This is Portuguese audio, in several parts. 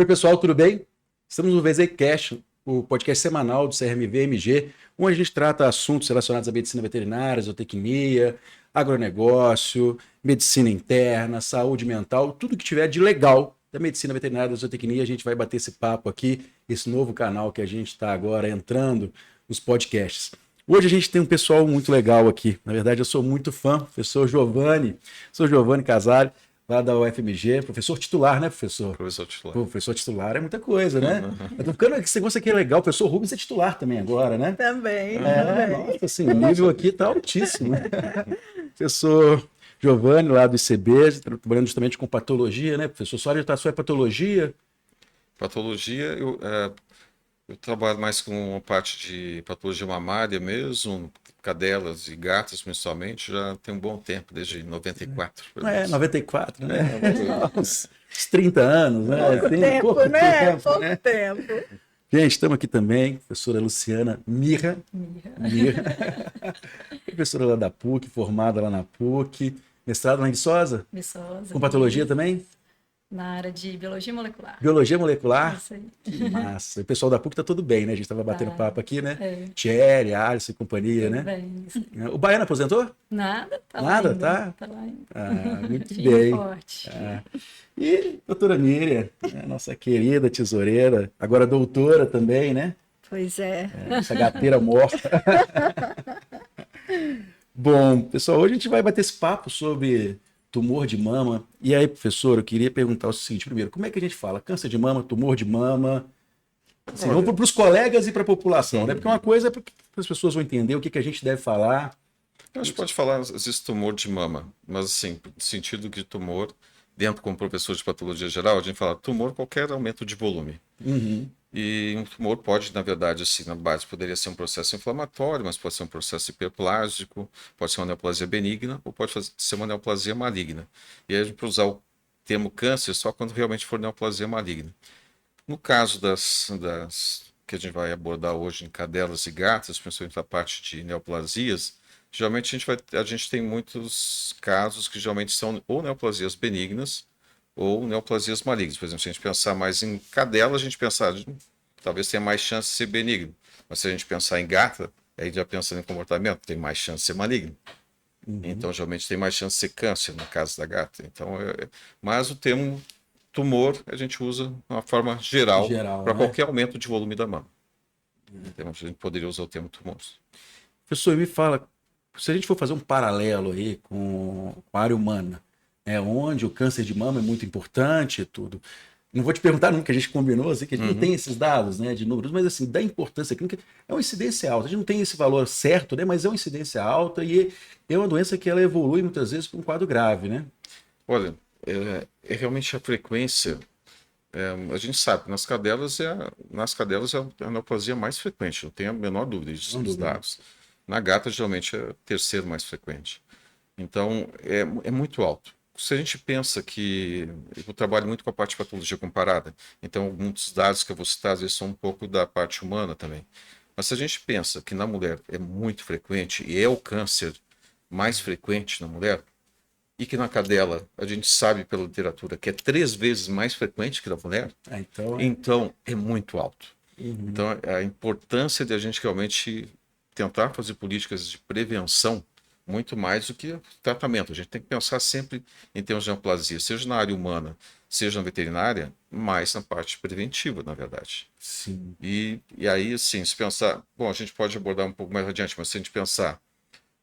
Oi, pessoal, tudo bem? Estamos no VZCast, o podcast semanal do CRMV-MG, onde a gente trata assuntos relacionados à medicina veterinária, zootecnia, agronegócio, medicina interna, saúde mental, tudo que tiver de legal da medicina veterinária, da zootecnia, a gente vai bater esse papo aqui, esse novo canal que a gente está agora entrando nos podcasts. Hoje a gente tem um pessoal muito legal aqui. Na verdade, eu sou muito fã, professor Giovanni, sou Giovanni Casale, lá da UFMG, professor titular, né, professor? Professor titular. Pô, professor titular é muita coisa, né? Eu tô ficando, esse negócio aqui é legal, o professor Rubens é titular também agora, né? Também. Nossa, assim, o nível aqui tá altíssimo. Professor Giovanni, lá do ICB, trabalhando justamente com patologia, né, professor? Sua orientação é patologia? Patologia, eu trabalho mais com a parte de patologia mamária mesmo, cadelas e gatos principalmente, já tem um bom tempo, desde 94. 94, né? Uns 30 anos, né? Pouco tempo. Gente, estamos aqui também, professora Luciana Mirra. Professora lá da PUC, formada lá na PUC, mestrado lá em Viçosa? Viçosa. Com patologia também? Na área de biologia molecular. Biologia molecular? Isso aí. Que massa. O pessoal da PUC tá tudo bem, né? A gente estava batendo papo aqui, né? É. Thierry, Alisson e companhia, Tudo né? bem, isso aí. O Baiano aposentou? Nada, tá lá Nada, ainda. tá? Tá lá ainda. Ah, muito Firme e bem. forte. E doutora Miriam, né? Nossa querida tesoureira, agora doutora também, né? Pois é. Essa gateira morta. Bom, pessoal, hoje a gente vai bater esse papo sobre tumor de mama. E aí, professor, eu queria perguntar o seguinte, primeiro, como é que a gente fala? Câncer de mama, tumor de mama? Assim, vamos para os colegas e para a população, né? Porque uma coisa é para as pessoas vão entender o que a gente deve falar. A gente pode falar, às vezes, tumor de mama, mas assim, no sentido de tumor, dentro como professor de patologia geral, a gente fala tumor, qualquer aumento de volume. Uhum. E um tumor pode, na verdade, assim, na base poderia ser um processo inflamatório, mas pode ser um processo hiperplásico, pode ser uma neoplasia benigna ou pode ser uma neoplasia maligna. E aí a gente pode usar o termo câncer só quando realmente for neoplasia maligna. No caso das que a gente vai abordar hoje em cadelas e gatas, principalmente a parte de neoplasias, geralmente a gente tem muitos casos que geralmente são ou neoplasias benignas ou neoplasias malignas. Por exemplo, se a gente pensar mais em cadela, a gente pensar, talvez tenha mais chance de ser benigno. Mas se a gente pensar em gata, aí já pensando em comportamento, tem mais chance de ser maligno. Então, geralmente tem mais chance de ser câncer no caso da gata. Então, mas o termo tumor a gente usa de uma forma geral para né? qualquer aumento de volume da mama. Então, a gente poderia usar o termo tumor. Professor, me fala, se a gente for fazer um paralelo aí com a área humana, onde o câncer de mama é muito importante e tudo. Não vou te perguntar nunca, a gente combinou, assim, que a gente não tem esses dados, né, de números, mas assim, da importância clínica, é uma incidência alta. A gente não tem esse valor certo, né, mas é uma incidência alta e é uma doença que ela evolui muitas vezes para um quadro grave, né? Olha, realmente a frequência, a gente sabe, nas cadelas é a neoplasia mais frequente, não tenho a menor dúvida disso dos dados. Na gata, geralmente, é o terceiro mais frequente. Então, é muito alto. Se a gente pensa que eu trabalho muito com a parte de patologia comparada, então muitos dados que eu vou citar às vezes são um pouco da parte humana também. Mas se a gente pensa que na mulher é muito frequente e é o câncer mais frequente na mulher, e que na cadela a gente sabe pela literatura que é 3 vezes mais frequente que na mulher, então é muito alto. Então a importância de a gente realmente tentar fazer políticas de prevenção muito mais do que tratamento. A gente tem que pensar sempre em termos de neoplasia, seja na área humana, seja na veterinária, mais na parte preventiva, na verdade. Sim. E aí, assim, se pensar... Bom, a gente pode abordar um pouco mais adiante, mas se a gente pensar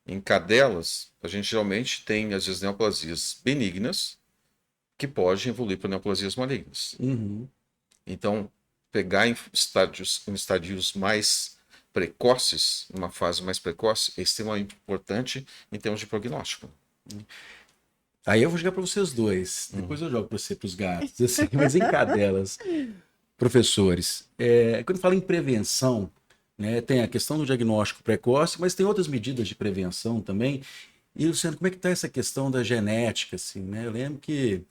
em cadelas, a gente geralmente tem, às vezes, neoplasias benignas que podem evoluir para neoplasias malignas. Então, pegar em estadios mais precoces, uma fase mais precoce, é extremamente importante em termos de prognóstico. Aí eu vou jogar para vocês dois, depois eu jogo para você, para os gatos, assim, mas em cadelas, professores, quando fala em prevenção, né, tem a questão do diagnóstico precoce, mas tem outras medidas de prevenção também. E, Luciano, como é que está essa questão da genética, assim, né? Eu lembro que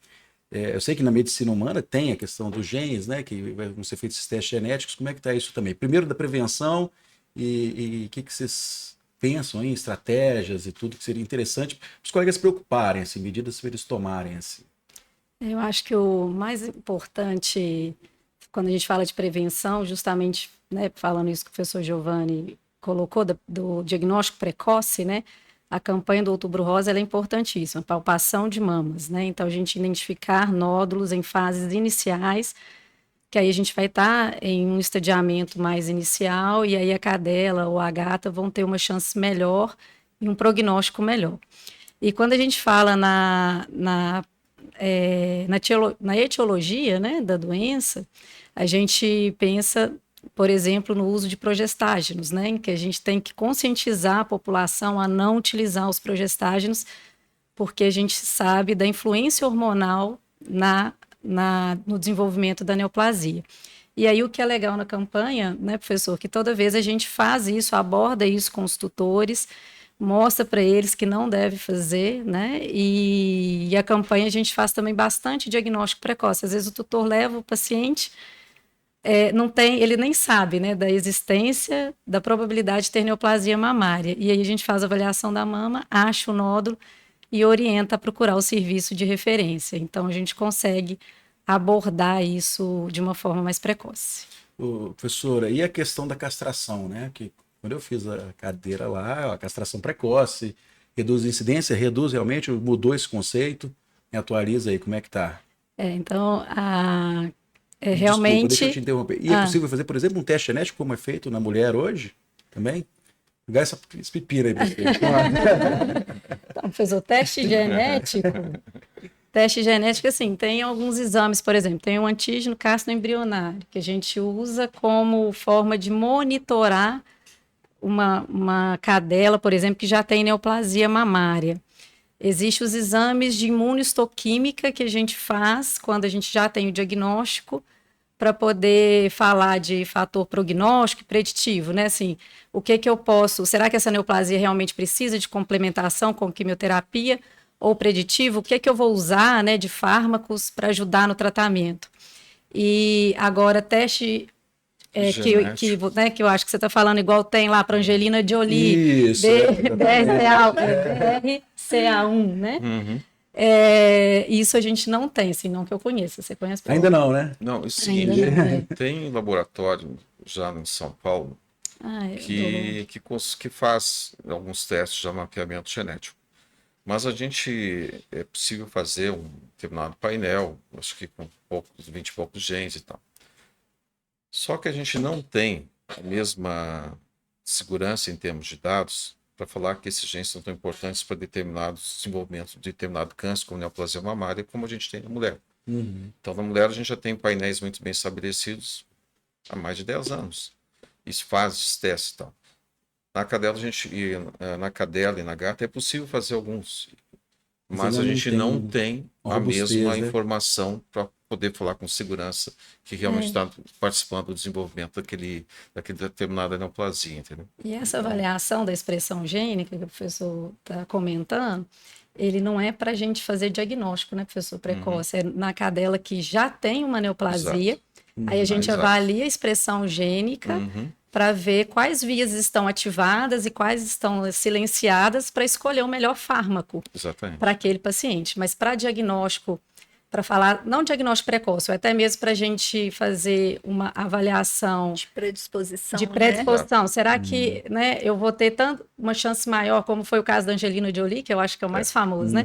eu sei que na medicina humana tem a questão dos genes, né? Que vão ser feitos esses testes genéticos. Como é que está isso também? Primeiro da prevenção e o que vocês pensam em estratégias e tudo que seria interessante para os colegas se preocuparem, assim, medidas para eles tomarem, assim. Eu acho que o mais importante quando a gente fala de prevenção, justamente, né, falando isso que o professor Giovanni colocou, do diagnóstico precoce, né, a campanha do Outubro Rosa ela é importantíssima, palpação de mamas, né, então a gente identificar nódulos em fases iniciais, que aí a gente vai estar em um estadiamento mais inicial, e aí a cadela ou a gata vão ter uma chance melhor e um prognóstico melhor. E quando a gente fala na etiologia, né, da doença, a gente pensa, por exemplo, no uso de progestágenos, né, em que a gente tem que conscientizar a população a não utilizar os progestágenos, porque a gente sabe da influência hormonal no desenvolvimento da neoplasia. E aí o que é legal na campanha, né, professor, que toda vez a gente faz isso, aborda isso com os tutores, mostra para eles que não deve fazer, né, e a campanha a gente faz também bastante diagnóstico precoce. Às vezes o tutor leva o paciente, ele nem sabe, né, da existência, da probabilidade de ter neoplasia mamária, e aí a gente faz a avaliação da mama, acha o nódulo, e orienta a procurar o serviço de referência. Então, a gente consegue abordar isso de uma forma mais precoce. Professora, e a questão da castração, né? Que quando eu fiz a cadeira lá, a castração precoce, reduz a incidência, reduz realmente, mudou esse conceito? Me atualiza aí, como é que tá? Então, Desculpa, realmente... deixa eu te interromper. E é possível fazer, por exemplo, um teste genético como é feito na mulher hoje? Também? Pegar esse pepino aí pra você. Então, fez o teste genético. Teste genético, assim, tem alguns exames, por exemplo, tem o antígeno castroembrionário, que a gente usa como forma de monitorar uma cadela, por exemplo, que já tem neoplasia mamária. Existem os exames de imunohistoquímica que a gente faz quando a gente já tem o diagnóstico, para poder falar de fator prognóstico e preditivo, né? Assim, o que eu posso... Será que essa neoplasia realmente precisa de complementação com quimioterapia ou preditivo? O que eu vou usar, né, de fármacos para ajudar no tratamento? E agora, teste que eu acho que você está falando igual tem lá para Angelina Jolie. Isso. BRCA1, né? Uhum. Isso a gente não tem, assim, não que eu conheça. Você conhece? Ainda não, né? Não, é o seguinte, tem laboratório já em São Paulo que faz alguns testes de mapeamento genético. Mas a gente é possível fazer um determinado painel, acho que com 20 e poucos genes e tal. Só que a gente não tem a mesma segurança em termos de dados para falar que esses genes são tão importantes para determinados desenvolvimentos de determinado câncer, como neoplasia mamária, como a gente tem na mulher. Uhum. Então, na mulher, a gente já tem painéis muito bem estabelecidos há mais de 10 anos. Isso faz testes e tal. Na cadela, na cadela e na gata é possível fazer alguns, mas a gente não tem a mesma informação para poder falar com segurança que realmente está participando do desenvolvimento daquele determinada neoplasia, entendeu? E essa avaliação da expressão gênica que o professor está comentando, ele não é para a gente fazer diagnóstico, né, professor, precoce, é na cadela que já tem uma neoplasia, aí a gente avalia a expressão gênica para ver quais vias estão ativadas e quais estão silenciadas para escolher o melhor fármaco para aquele paciente. Mas para diagnóstico, para falar, não diagnóstico precoce, ou até mesmo para a gente fazer uma avaliação de predisposição. Né? Será que, né, eu vou ter uma chance maior, como foi o caso da Angelina Jolie, que eu acho que é o mais famoso, né?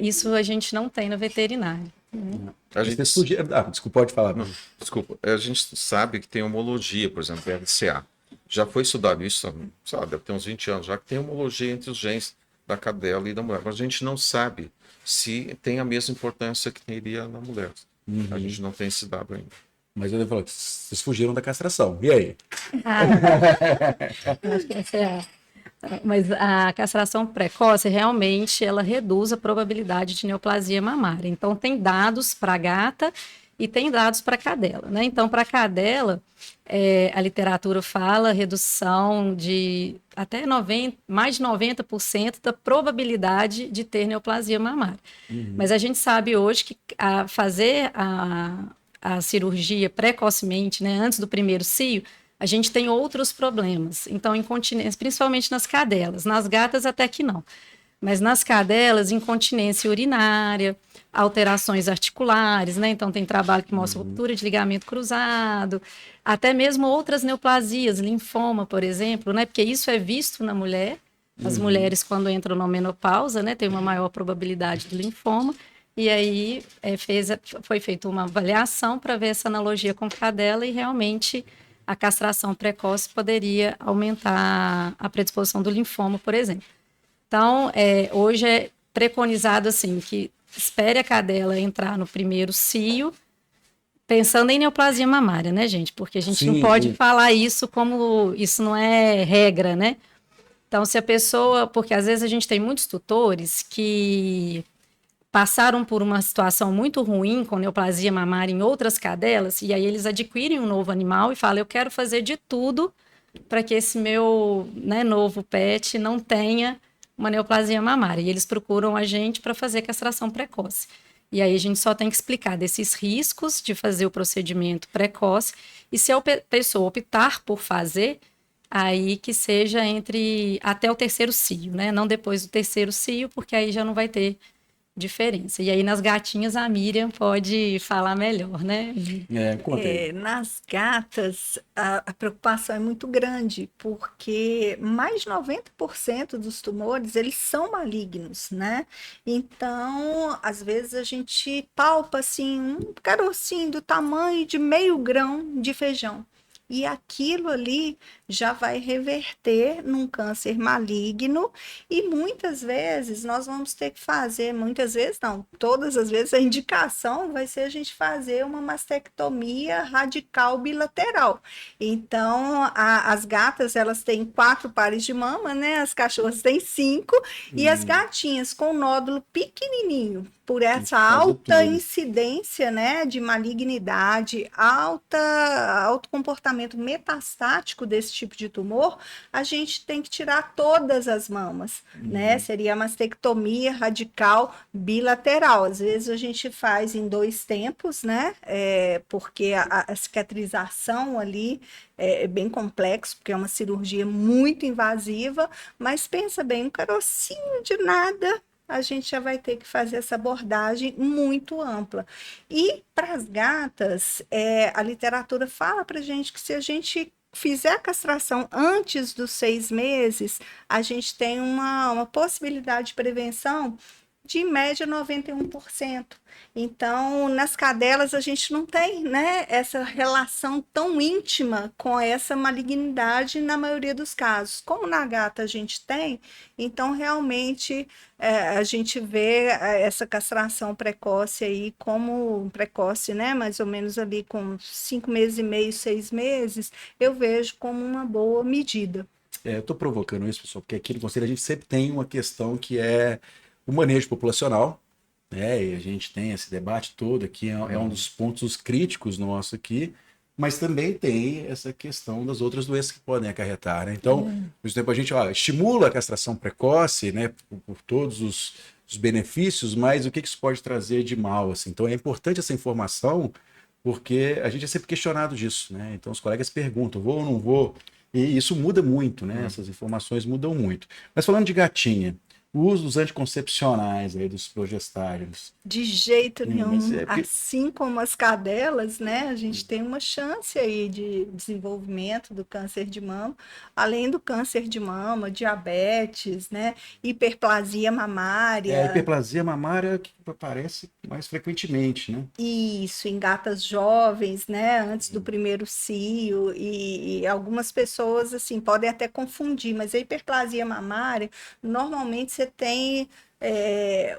Isso a gente não tem na veterinária. Desculpa, pode falar. Desculpa. A gente sabe que tem homologia, por exemplo, BRCA. Já foi estudado isso, deve ter uns 20 anos, já que tem homologia entre os genes da cadela e da mulher. Mas a gente não sabe se tem a mesma importância que teria na mulher. A gente não tem esse dado ainda. Mas eu falo que vocês fugiram da castração. E aí? Acho que essa Mas a castração precoce, realmente, ela reduz a probabilidade de neoplasia mamária. Então, tem dados para a gata e tem dados para a cadela, né? Então, para a cadela, a literatura fala redução de até mais de 90% da probabilidade de ter neoplasia mamária. Mas a gente sabe hoje que fazer a cirurgia precocemente, né, antes do primeiro cio, a gente tem outros problemas. Então, incontinência, principalmente nas cadelas. Nas gatas, até que não. Mas nas cadelas, incontinência urinária, alterações articulares, né? Então tem trabalho que mostra ruptura de ligamento cruzado, até mesmo outras neoplasias, linfoma, por exemplo, né? Porque isso é visto na mulher. As mulheres, quando entram na menopausa, né, tem uma maior probabilidade de linfoma. E aí foi feita uma avaliação para ver essa analogia com cadela e realmente a castração precoce poderia aumentar a predisposição do linfoma, por exemplo. Então, hoje é preconizado assim que espere a cadela entrar no primeiro cio, pensando em neoplasia mamária, né, gente? Porque a gente não pode falar isso como isso não é regra, né? Então, se a pessoa... Porque às vezes a gente tem muitos tutores que passaram por uma situação muito ruim com neoplasia mamária em outras cadelas, e aí eles adquirem um novo animal e falam, eu quero fazer de tudo para que esse meu, né, novo pet não tenha uma neoplasia mamária. E eles procuram a gente para fazer castração precoce. E aí a gente só tem que explicar desses riscos de fazer o procedimento precoce, e se a pessoa optar por fazer... aí que seja até o terceiro cio, né? Não depois do terceiro cio, porque aí já não vai ter diferença. E aí nas gatinhas a Miriam pode falar melhor, né? Conta aí. Nas gatas, a preocupação é muito grande, porque mais de 90% dos tumores, eles são malignos, né? Então, às vezes a gente palpa, assim, um carocinho do tamanho de meio grão de feijão. E aquilo ali já vai reverter num câncer maligno, e muitas vezes nós vamos ter que fazer, muitas vezes não, todas as vezes a indicação vai ser a gente fazer uma mastectomia radical bilateral. Então, as gatas, elas têm 4 pares de mama, né? As cachorras têm 5, e as gatinhas com nódulo pequenininho, por essa alta incidência, né, de malignidade, alto comportamento metastático desse tipo de tumor, a gente tem que tirar todas as mamas, né? Seria a mastectomia radical bilateral. Às vezes a gente faz em 2 tempos, né? Porque a cicatrização ali é bem complexo, porque é uma cirurgia muito invasiva, mas pensa bem, um carocinho de nada, a gente já vai ter que fazer essa abordagem muito ampla. E para as gatas, a literatura fala para a gente que se a gente fizer a castração antes dos 6 meses, a gente tem uma possibilidade de prevenção de, em média, 91%. Então, nas cadelas, a gente não tem, né, essa relação tão íntima com essa malignidade na maioria dos casos. Como na gata a gente tem, então, realmente, a gente vê essa castração precoce aí como precoce, né, mais ou menos ali com 5 meses e meio, 6 meses, eu vejo como uma boa medida. Eu estou provocando isso, pessoal, porque aqui no Conselho a gente sempre tem uma questão que é o manejo populacional, né? E a gente tem esse debate todo aqui, é um dos pontos críticos nossos aqui, mas também tem essa questão das outras doenças que podem acarretar, né? Então, ao mesmo tempo, a gente estimula a castração precoce, né, por todos os benefícios, mas o que isso pode trazer de mal, assim? Então, é importante essa informação, porque a gente é sempre questionado disso, né? Então, os colegas perguntam, vou ou não vou? E isso muda muito, né? Essas informações mudam muito. Mas falando de gatinha, o uso dos anticoncepcionais aí, dos progestários. De jeito nenhum. Mas Assim como as cadelas, né? A gente tem uma chance aí de desenvolvimento do câncer de mama, além do câncer de mama, diabetes, né? Hiperplasia mamária. A hiperplasia mamária que aparece mais frequentemente, né? Isso, em gatas jovens, né? Antes do primeiro cio, e algumas pessoas, assim, podem até confundir, mas a hiperplasia mamária, normalmente você tem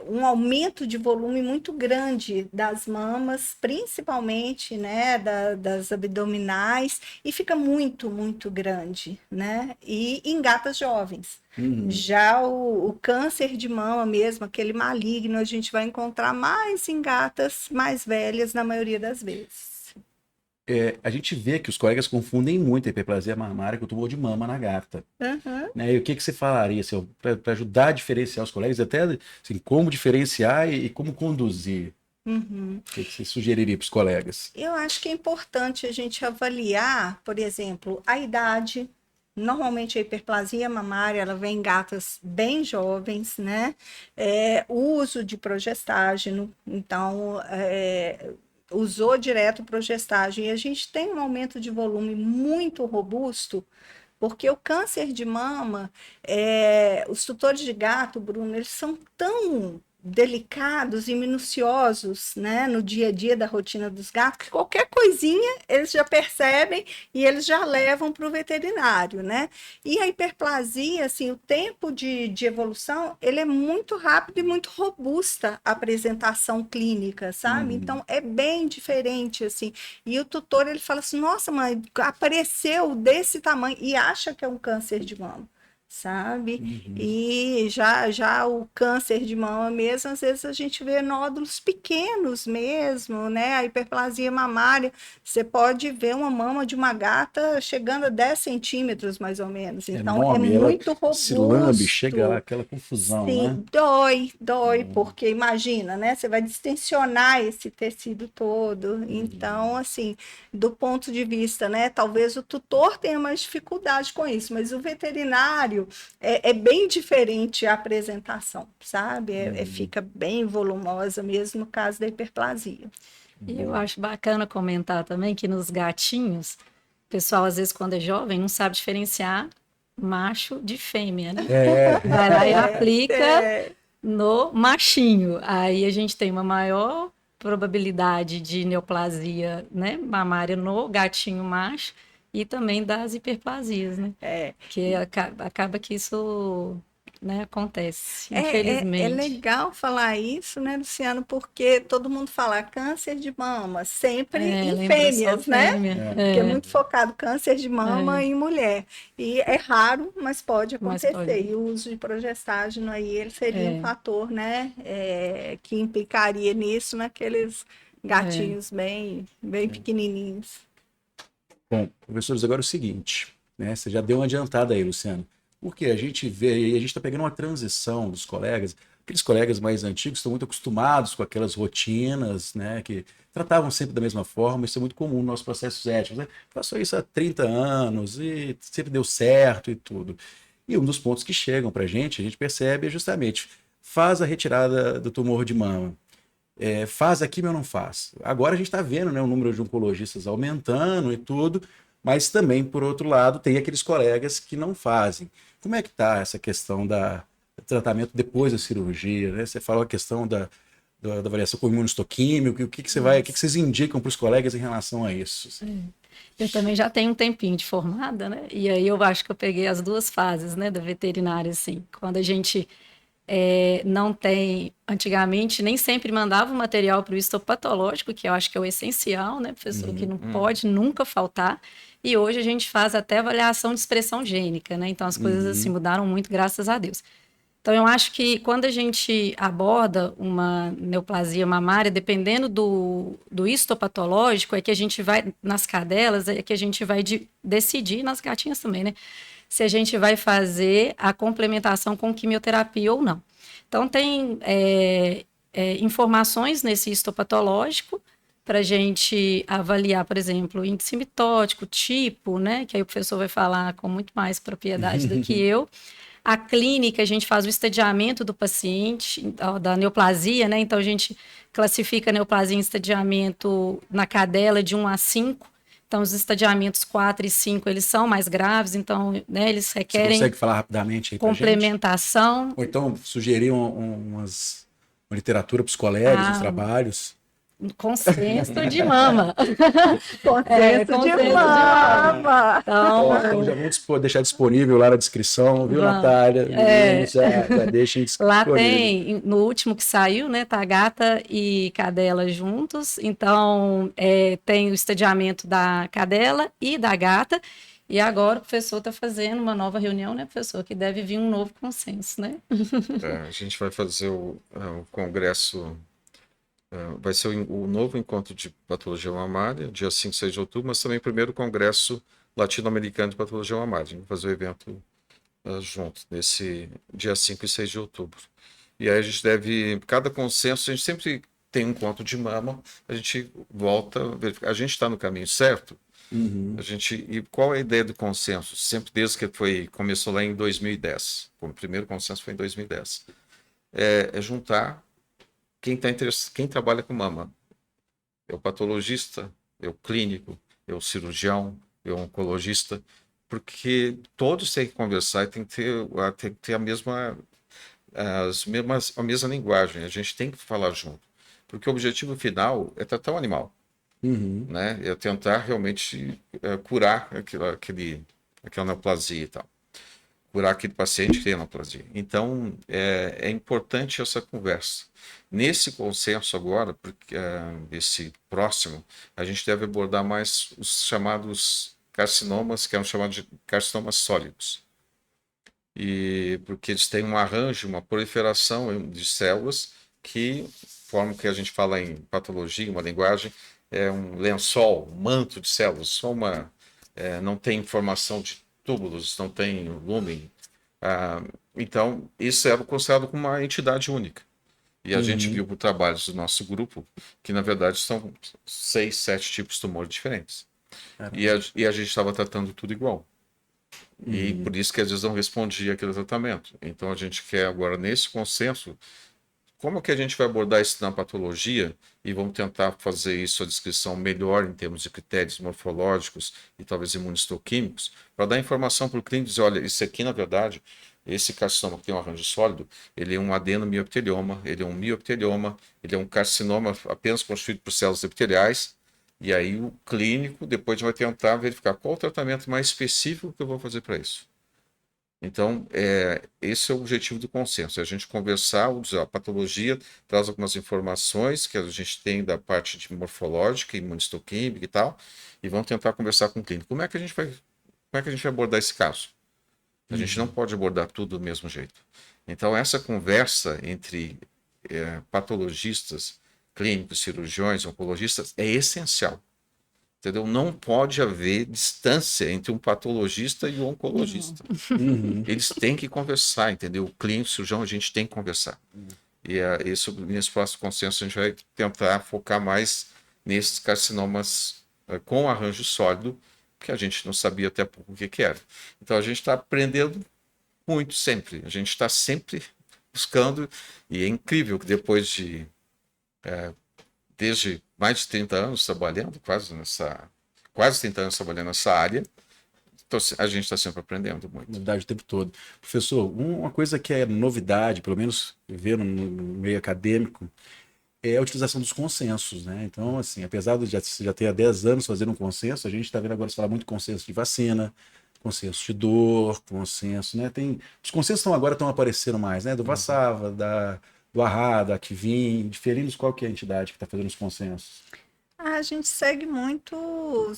um aumento de volume muito grande das mamas, principalmente, né, das abdominais, e fica muito, muito grande, né? E em gatas jovens. Já o câncer de mama mesmo, aquele maligno, a gente vai encontrar mais em gatas mais velhas, na maioria das vezes. A gente vê que os colegas confundem muito a hiperplasia mamária com o tumor de mama na gata. Né? E o que você falaria, assim, para ajudar a diferenciar os colegas, até assim, como diferenciar e como conduzir? O que você sugeriria para os colegas? Eu acho que é importante a gente avaliar, por exemplo, a idade, Normalmente a hiperplasia mamária, ela vem em gatas bem jovens, né? O uso de progestágeno, então, usou direto progestágeno, e a gente tem um aumento de volume muito robusto, porque o câncer de mama, os tutores de gato, Bruno, eles são tão delicados e minuciosos, né, no dia a dia da rotina dos gatos, que qualquer coisinha eles já percebem e eles já levam para o veterinário, né? E a hiperplasia, assim, o tempo de evolução, ele é muito rápido e muito robusta a apresentação clínica, sabe? Então, é bem diferente, assim. E o tutor, ele fala assim, nossa, mãe, apareceu desse tamanho, e acha que é um câncer de mama, sabe? E já o câncer de mama mesmo, às vezes a gente vê nódulos pequenos mesmo, né? A hiperplasia mamária, você pode ver uma mama de uma gata chegando a 10 centímetros, mais ou menos. Então, Enorme, é muito ela se lambe, robusto. chega lá aquela confusão, né? Sim, dói, porque imagina, né? Você vai distensionar esse tecido todo. Então, assim, do ponto de vista, né? Talvez o tutor tenha mais dificuldade com isso, mas o veterinário é bem diferente a apresentação, sabe? Fica bem volumosa mesmo no caso da hiperplasia. E eu acho bacana comentar também que nos gatinhos, o pessoal, às vezes, quando é jovem, não sabe diferenciar macho de fêmea, né? Vai lá e aplica no machinho. Aí a gente tem uma maior probabilidade de neoplasia, né, mamária no gatinho macho e também das hiperplasias, né? Que acaba que isso, né, acontece, infelizmente. É legal falar isso, né, Luciano? Porque todo mundo fala câncer de mama, sempre em lembra só fêmeas, né? fêmea. Porque é muito focado câncer de mama em mulher. E é raro, mas pode Mas acontecer. pode. E o uso de progestágeno aí, ele seria um fator, né, que implicaria nisso naqueles gatinhos bem pequenininhos. Bom, professores, agora é o seguinte, né? Você já deu uma adiantada aí, Luciano. Porque a gente vê, e a gente está pegando uma transição dos colegas, aqueles colegas mais antigos estão muito acostumados com aquelas rotinas, né? Que tratavam sempre da mesma forma, isso é muito comum nos nossos processos éticos, né? Passou isso há 30 anos e sempre deu certo e tudo. E um dos pontos que chegam para a gente percebe é justamente, faz a retirada do tumor de mama. Faz a quimio ou não faz? Agora a gente está vendo, né, o número de oncologistas aumentando e tudo, mas também, por outro lado, tem aqueles colegas que não fazem. Como é que está essa questão do tratamento depois da cirurgia, né? Você falou a questão da avaliação com imunohistoquímico, o que vocês indicam para os colegas em relação a isso? Eu também já tenho um tempinho de formada, né? E aí eu acho que eu peguei as duas fases, né, da veterinária, assim. Quando a gente não tem, antigamente, nem sempre mandava o material para o histopatológico, que eu acho que é o essencial, né, professor, que não pode nunca faltar. E hoje a gente faz até avaliação de expressão gênica, né? Então as coisas assim mudaram muito, graças a Deus. Então eu acho que quando a gente aborda uma neoplasia mamária, dependendo do histopatológico, é que a gente vai, nas cadelas, é que a gente vai decidir, nas gatinhas também, né? Se a gente vai fazer a complementação com quimioterapia ou não. Então, tem informações nesse histopatológico para a gente avaliar, por exemplo, o índice mitótico, tipo, né? Que aí o professor vai falar com muito mais propriedade do que eu. A clínica, a gente faz o estadiamento do paciente, da neoplasia, né? Então, a gente classifica a neoplasia em estadiamento na cadela de 1 a 5. Então, os estadiamentos 4 e 5, eles são mais graves, então, né, eles requerem... Você consegue falar rapidamente aí pra complementação. Gente? Ou então sugerir uma literatura para os colegas, os trabalhos? Consenso de mama. Consenso de mama. Então já vamos deixar disponível lá na descrição, viu, Natália? Já deixem disponível. Lá tem, no último que saiu, né, tá gata e cadela juntos, então tem o estadiamento da cadela e da gata, e agora o professor está fazendo uma nova reunião, né, professor, que deve vir um novo consenso, né? A gente vai fazer o congresso... vai ser o novo encontro de patologia mamária, dia 5 e 6 de outubro, mas também o primeiro congresso latino-americano de patologia mamária. A gente vai fazer o evento junto, nesse dia 5 e 6 de outubro. E aí a gente deve, cada consenso, a gente sempre tem um encontro de mama, a gente volta, a gente está no caminho certo, Uhum. E qual é a ideia do consenso? Sempre desde que começou lá em 2010. O primeiro consenso foi em 2010. É juntar quem trabalha com mama. É o patologista, é o clínico, é o cirurgião, é o oncologista, porque todos têm que conversar e tem que ter a mesma linguagem. A gente tem que falar junto, porque o objetivo final é tratar o animal, Uhum. né? É tentar realmente curar aquela neoplasia e tal, curar aquele paciente que tem neoplasia. Então, é importante essa conversa. Nesse consenso agora, porque esse próximo, a gente deve abordar mais os chamados carcinomas, que é um chamado de carcinomas sólidos. E porque eles têm um arranjo, uma proliferação de células que formam o que a gente fala em patologia, uma linguagem, é um lençol, um manto de células, não tem formação de túbulos, não tem lumen. Então, isso era considerado como uma entidade única. E a gente viu por trabalhos do nosso grupo que, na verdade, são 6, 7 tipos de tumores diferentes. E a gente estava tratando tudo igual. E por isso que às vezes não respondia aquele tratamento. Então a gente quer agora, nesse consenso, como que a gente vai abordar isso na patologia e vamos tentar fazer isso, a descrição melhor em termos de critérios morfológicos e talvez imunistoquímicos, para dar informação para o clínico e dizer, olha, isso aqui, na verdade, esse carcinoma que tem um arranjo sólido, ele é um adenomioptelioma, ele é um mioptelioma, ele é um carcinoma apenas constituído por células epiteliais. E aí o clínico depois vai tentar verificar qual o tratamento mais específico que eu vou fazer para isso. Então, esse é o objetivo do consenso, é a gente conversar, a patologia traz algumas informações que a gente tem da parte de morfológica, imunistoquímica e tal, e vamos tentar conversar com o clínico. Como é que a gente vai abordar esse caso? A gente não pode abordar tudo do mesmo jeito. Então, essa conversa entre patologistas, clínicos, cirurgiões, oncologistas, é essencial. Entendeu? Não pode haver distância entre um patologista e um oncologista. Uhum. Eles têm que conversar, entendeu? O clínico, o cirurgião, a gente tem que conversar. E nesse próximo consenso a gente vai tentar focar mais nesses carcinomas com arranjo sólido, que a gente não sabia até pouco o que era. Então a gente está aprendendo muito sempre. A gente está sempre buscando, e é incrível que depois de desde mais de 30 anos trabalhando, quase 30 anos trabalhando nessa área, então a gente está sempre aprendendo muito. Novidade o tempo todo. Professor, uma coisa que é novidade, pelo menos ver no meio acadêmico, é a utilização dos consensos, né? Então, assim, apesar de já ter há 10 anos fazendo um consenso, a gente está vendo agora se falar muito de consenso de vacina, consenso de dor, consenso, né? Os consensos agora estão aparecendo mais, né? Do Vassava, do Arra, da Akivin, diferentes, qual que é a entidade que está fazendo os consensos? A gente segue muito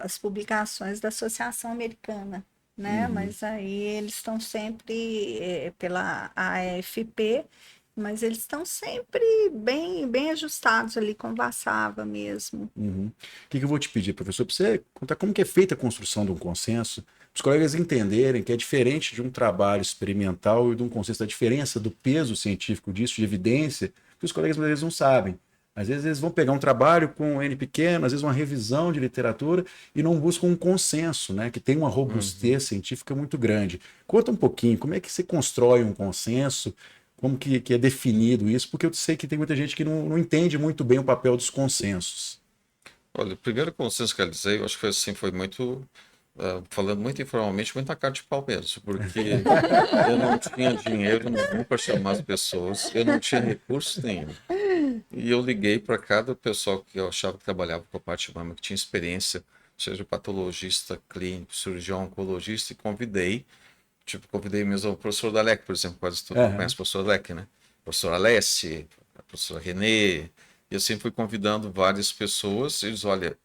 as publicações da Associação Americana, né? Mas aí eles estão sempre pela AFP, mas eles estão sempre bem ajustados ali com Vassava mesmo. O que eu vou te pedir, professor, para você contar como que é feita a construção de um consenso, para os colegas entenderem que é diferente de um trabalho experimental e de um consenso, a diferença do peso científico disso, de evidência, que os colegas às vezes não sabem. Às vezes eles vão pegar um trabalho com um N pequeno, às vezes uma revisão de literatura e não buscam um consenso, né, que tem uma robustez científica muito grande. Conta um pouquinho, como é que se constrói um consenso, como que é definido isso, porque eu sei que tem muita gente que não entende muito bem o papel dos consensos. Olha, o primeiro consenso que eu realizei, eu acho que foi muito, falando muito informalmente, muito na cara de pau mesmo, porque eu não tinha dinheiro nenhum para chamar as pessoas, eu não tinha recurso nenhum. E eu liguei para cada pessoa que eu achava que trabalhava com a parte de mama, que tinha experiência, seja patologista, clínico, cirurgião, oncologista, e convidei mesmo o professor Dalek, por exemplo, quase todo mundo conhece o professor Dalek, né? A professora Alessi, a professora Renê, e assim fui convidando várias pessoas, eles, olha,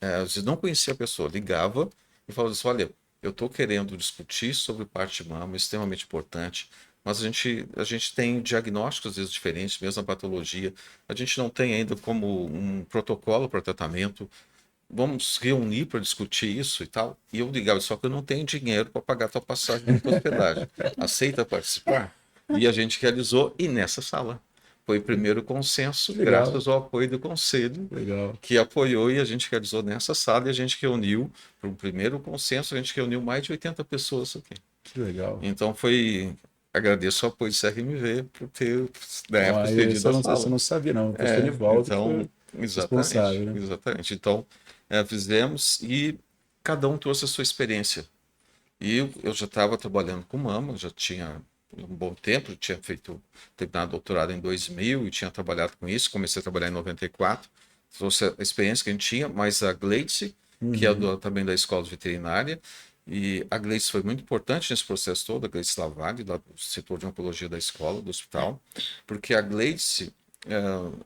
às vezes não conhecia a pessoa, ligava e falava assim, olha, eu estou querendo discutir sobre parte de mama, extremamente importante, mas a gente tem diagnósticos às vezes diferentes, mesmo a patologia, a gente não tem ainda como um protocolo para tratamento, vamos reunir para discutir isso e tal. E eu ligava, só que eu não tenho dinheiro para pagar a tua passagem de hospedagem. Aceita participar? E a gente realizou, e nessa sala. foi primeiro consenso, Legal. graças ao apoio do conselho, Legal. que apoiou e a gente realizou nessa sala e a gente reuniu, para o primeiro consenso, a gente reuniu mais de 80 pessoas aqui. Que legal. Então agradeço o apoio do CRMV por ter, na época, Ó, cedido isso a eu sala. não sabia, não. O professor Nivaldo que Então, foi responsável, né? exatamente. Então, fizemos e cada um trouxe a sua experiência. E eu já estava trabalhando com mama, já tinha um bom tempo, tinha terminado doutorado em 2000 e tinha trabalhado com isso, comecei a trabalhar em 94, trouxe a experiência que a gente tinha, mas a Gleice, que é também da Escola de Veterinária, e a Gleice foi muito importante nesse processo todo, a Gleice Lavalle, do setor de oncologia da escola, do hospital, porque a Gleice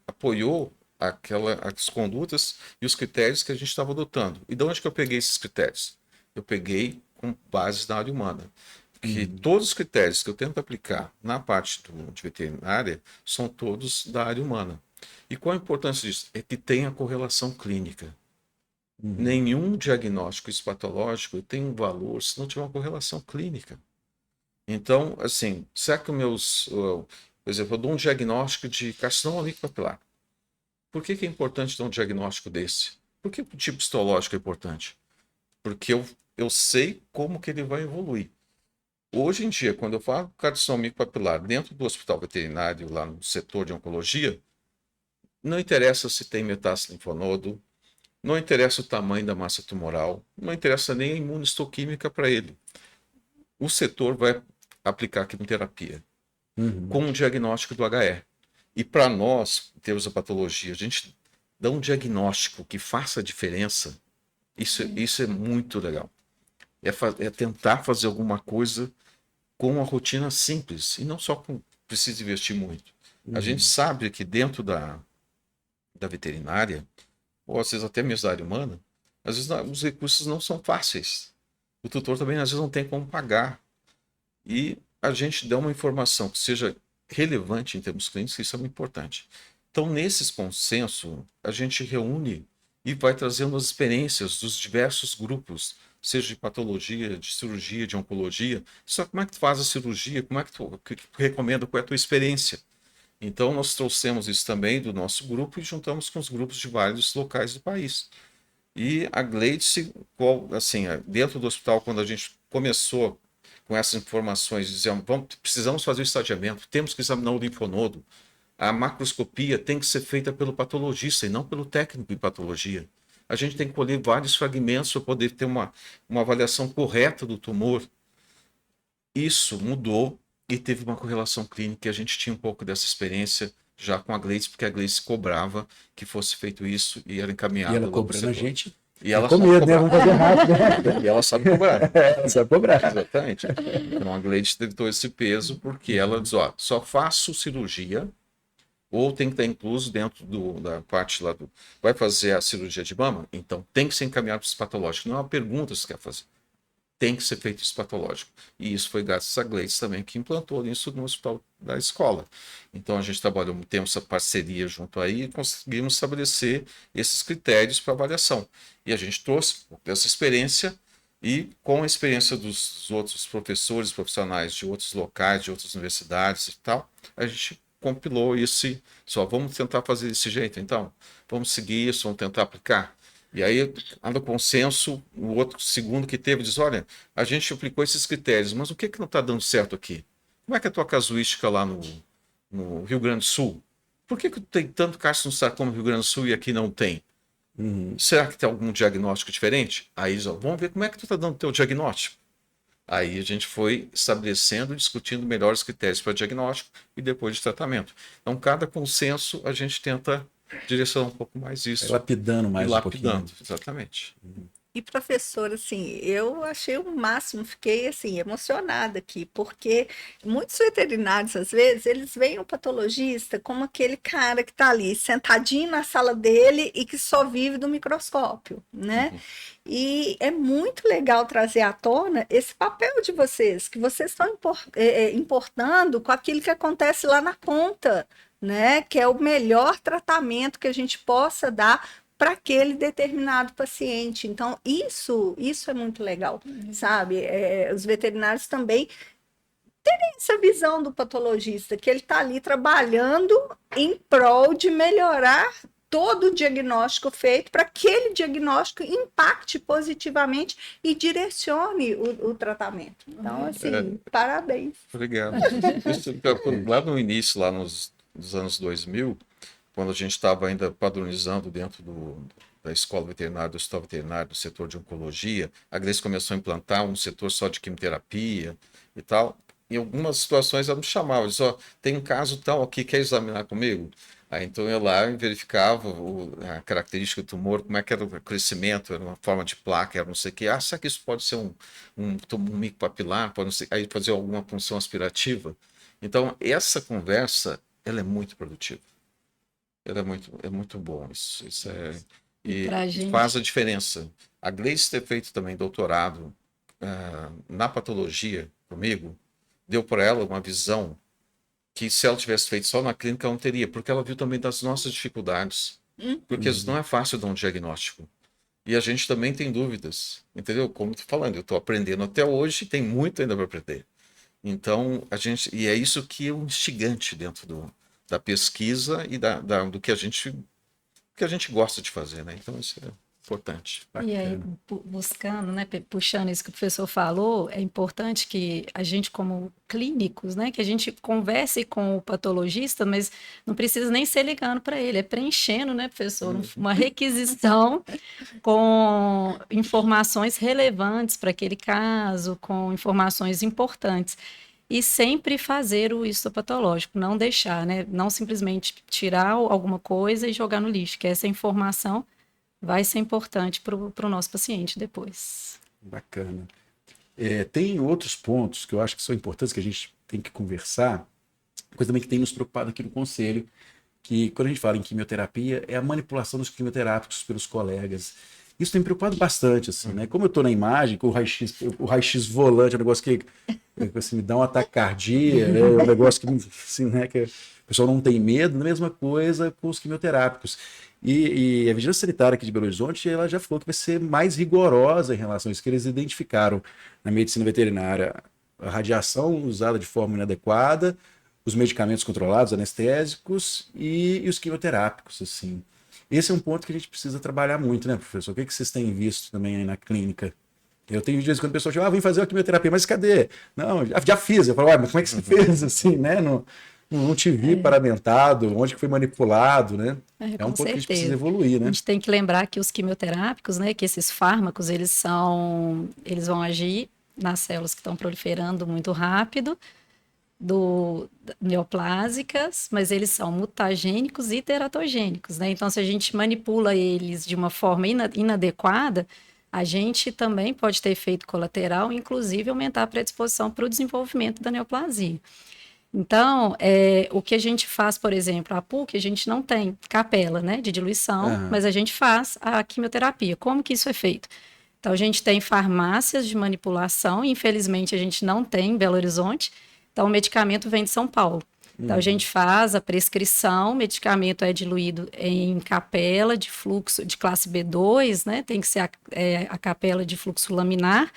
apoiou as condutas e os critérios que a gente estava adotando. E de onde que eu peguei esses critérios? Eu peguei com base na área humana. Que todos os critérios que eu tento aplicar na parte de veterinária são todos da área humana. E qual a importância disso? É que tenha correlação clínica. Nenhum diagnóstico patológico tem um valor se não tiver uma correlação clínica. Então, assim, será que por exemplo, eu dou um diagnóstico de carcinoma papilar. Por que é importante dar um diagnóstico desse? Por que o tipo histológico é importante? Porque eu sei como que ele vai evoluir. Hoje em dia, quando eu falo carcinoma papilar dentro do hospital veterinário, lá no setor de oncologia, não interessa se tem metástase linfonodo, não interessa o tamanho da massa tumoral, não interessa nem a imunistoquímica para ele. O setor vai aplicar quimioterapia com o diagnóstico do HE. E para nós, em termos da patologia, a gente dá um diagnóstico que faça a diferença. Isso é muito legal. É tentar fazer alguma coisa com uma rotina simples e não só precisa investir muito. A gente sabe que dentro da veterinária, ou às vezes até mesmo da área humana, às vezes os recursos não são fáceis. O tutor também às vezes não tem como pagar. E a gente dá uma informação que seja relevante em termos clínicos, isso é muito importante. Então, nesses consensos, a gente reúne e vai trazendo as experiências dos diversos grupos, seja de patologia, de cirurgia, de oncologia. Só como é que tu faz a cirurgia, como é que tu recomenda, qual é a tua experiência? Então, nós trouxemos isso também do nosso grupo e juntamos com os grupos de vários locais do país. E a Gleice, assim, dentro do hospital, quando a gente começou com essas informações, dizendo, precisamos fazer o estadiamento, temos que examinar o linfonodo, a macroscopia tem que ser feita pelo patologista e não pelo técnico em patologia. A gente tem que colher vários fragmentos para poder ter uma avaliação correta do tumor. Isso mudou e teve uma correlação clínica. A gente tinha um pouco dessa experiência já com a Gleice, porque a Gleice cobrava que fosse feito isso e era encaminhado. E ela cobrando a gente. E ela com medo, né? Vamos fazer rápido. Né? E ela sabe cobrar. Sabe cobrar. Exatamente. Então a Gleice teve esse peso porque ela diz, ó, só faço cirurgia ou tem que estar incluso dentro da parte lá do... Vai fazer a cirurgia de mama? Então tem que ser encaminhado para o patológico. Não é uma pergunta se quer fazer. Tem que ser feito isso patológico. E isso foi graças a Gleice também, que implantou isso no hospital da escola. Então a gente trabalhou muito tempo essa parceria junto aí e conseguimos estabelecer esses critérios para avaliação. E a gente trouxe essa experiência e com a experiência dos outros professores, profissionais de outros locais, de outras universidades e tal, a gente compilou isso e só vamos tentar fazer desse jeito, então vamos seguir isso, vamos tentar aplicar. E aí, no consenso, o outro segundo que teve diz, olha, a gente aplicou esses critérios, mas o que não está dando certo aqui? Como é que é a tua casuística lá no Rio Grande do Sul? Por que tem tanto carcinosarcoma no Rio Grande do Sul e aqui não tem? Será que tem algum diagnóstico diferente? Aí, vamos ver como é que tu está dando o teu diagnóstico. Aí a gente foi estabelecendo, discutindo melhores critérios para diagnóstico e depois de tratamento. Então, cada consenso a gente tenta direcionar um pouco mais isso. Lapidando mais um pouquinho. Exatamente. E professor, assim, eu achei o máximo, fiquei assim emocionada aqui, porque muitos veterinários, às vezes, eles veem o patologista como aquele cara que está ali sentadinho na sala dele e que só vive do microscópio, né? E é muito legal trazer à tona esse papel de vocês, que vocês estão importando com aquilo que acontece lá na ponta, né? Que é o melhor tratamento que a gente possa dar para aquele determinado paciente. Então, isso é muito legal, sabe? Os veterinários também essa visão do patologista, que ele está ali trabalhando em prol de melhorar todo o diagnóstico feito para que aquele diagnóstico impacte positivamente e direcione o tratamento. Então, assim, parabéns. Obrigado. Lá no início, lá nos anos 2000, quando a gente estava ainda padronizando dentro da escola veterinária, do hospital veterinário, do setor de oncologia, a Gleice começou a implantar um setor só de quimioterapia e tal. Em algumas situações ela me chamava, dizia, ó, tem um caso tal aqui, quer examinar comigo? Aí então eu ia lá e verificava a característica do tumor, como é que era o crescimento, era uma forma de placa, era não sei o quê. Ah, será que isso pode ser um micopapilar? Pode não ser, aí fazer alguma punção aspirativa? Então, essa conversa, ela é muito produtiva. Ela é muito bom. Isso e faz a diferença. A Gleice ter feito também doutorado na patologia comigo, deu para ela uma visão que se ela tivesse feito só na clínica, ela não teria, porque ela viu também das nossas dificuldades. Porque não é fácil dar um diagnóstico. E a gente também tem dúvidas, entendeu? Como eu tô falando, eu estou aprendendo até hoje, tem muito ainda para aprender. Então, e é isso que é um instigante dentro da pesquisa e do que a gente gosta de fazer, né? Então, isso é importante. E aí, buscando, né, puxando isso que o professor falou, é importante que a gente, como clínicos, né, que a gente converse com o patologista, mas não precisa nem ser ligando para ele, é preenchendo, né, professor, uma requisição com informações relevantes para aquele caso, com informações importantes. E sempre fazer o histopatológico, não deixar, né, não simplesmente tirar alguma coisa e jogar no lixo, que essa informação vai ser importante para o nosso paciente depois. Bacana. Tem outros pontos que eu acho que são importantes, que a gente tem que conversar, coisa também que tem nos preocupado aqui no Conselho, que quando a gente fala em quimioterapia, é a manipulação dos quimioterápicos pelos colegas. Isso tem me preocupado bastante, assim, né? Como eu estou na imagem, com o raio-x volante, é um negócio que assim, me dá um ataque cardíaco, é um negócio que, assim, né, que o pessoal não tem medo, a mesma coisa com os quimioterápicos. E a Vigilância Sanitária aqui de Belo Horizonte, ela já falou que vai ser mais rigorosa em relação a isso, que eles identificaram na medicina veterinária a radiação usada de forma inadequada, os medicamentos controlados, anestésicos e os quimioterápicos, assim. Esse é um ponto que a gente precisa trabalhar muito, né, professor? O que vocês têm visto também aí na clínica? Eu tenho vídeos quando o pessoal chama, vem fazer a quimioterapia, mas cadê? Não, já fiz. Eu falo, mas como é que você fez, assim, né? Não te vi paramentado, onde que foi manipulado, né? É um ponto que a gente precisa evoluir, né? A gente tem que lembrar que os quimioterápicos, né, que esses fármacos, eles vão agir nas células que estão proliferando muito rápido, neoplásicas, mas eles são mutagênicos e teratogênicos, né? Então, se a gente manipula eles de uma forma inadequada, a gente também pode ter efeito colateral, inclusive aumentar a predisposição para o desenvolvimento da neoplasia. Então, o que a gente faz, por exemplo, a PUC, a gente não tem capela, né, de diluição, mas a gente faz a quimioterapia. Como que isso é feito? Então, a gente tem farmácias de manipulação, infelizmente a gente não tem em Belo Horizonte, então o medicamento vem de São Paulo. Então, a gente faz a prescrição, o medicamento é diluído em capela de fluxo de classe B2, né, tem que ser a capela de fluxo laminar,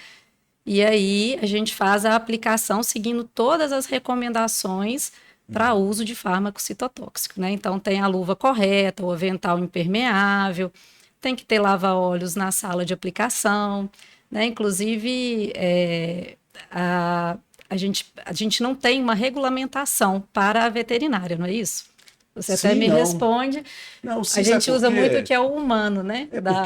e aí a gente faz a aplicação seguindo todas as recomendações para uso de fármaco citotóxico, né? Então tem a luva correta, o avental impermeável, tem que ter lava-olhos na sala de aplicação, né? Inclusive a gente não tem uma regulamentação para a veterinária, não é isso? Você até me responde. Não, sim, a gente usa muito o que é o humano, né? Da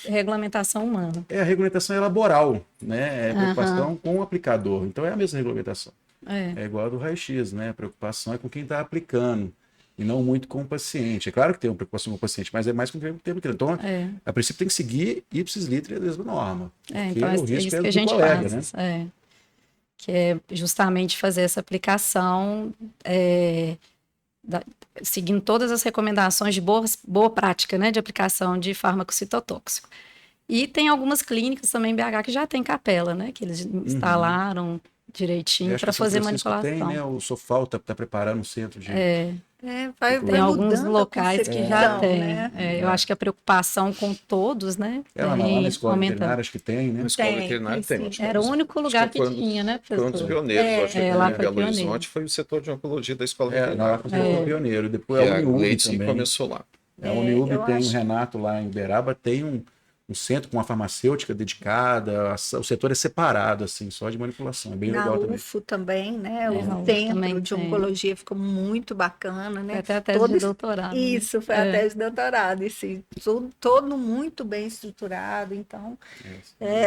regulamentação humana. A regulamentação é laboral, né? É preocupação com o aplicador. Então é a mesma regulamentação. É igual a do raio-x, né? A preocupação é com quem está aplicando e não muito com o paciente. É claro que tem uma preocupação com o paciente, mas é mais com quem está aplicando. Então, a princípio tem que seguir ipsis litteris a mesma norma. Então é isso que a gente faz. Né? Que é justamente fazer essa aplicação seguindo todas as recomendações de boa prática, né, de aplicação de fármaco citotóxico. E tem algumas clínicas também em BH que já tem capela, né, que eles instalaram direitinho Eu acho para que São fazer Francisco manipulação. tem, né? O Sofal tá preparando um centro de... Vai Tem alguns mudando a locais que já concepção, tem. né? Eu acho que a preocupação com todos, né, Lá na vem escola aumentando. veterinária acho que tem, né? Na escola Tem, veterinária tem tem. sim. Era o único lugar que tinha, né, Foi um dos professor? pioneiros, eu acho que lá em foi Belo pioneiro. Horizonte foi o setor de oncologia da escola Não, lá veterinária. foi o pioneiro. Depois Que a a Uniub Leite também. começou lá. A Uniub eu tem, o acho. Renato lá em Uberaba tem um centro com uma farmacêutica dedicada, o setor é separado, assim, só de manipulação, é bem Na legal também. UFO também, né? na O UFO centro também de tem. oncologia ficou muito bacana, Foi né? até a tese Todo de es- doutorado. né? Isso, foi a tese de doutorado, e sim, todo muito bem estruturado, então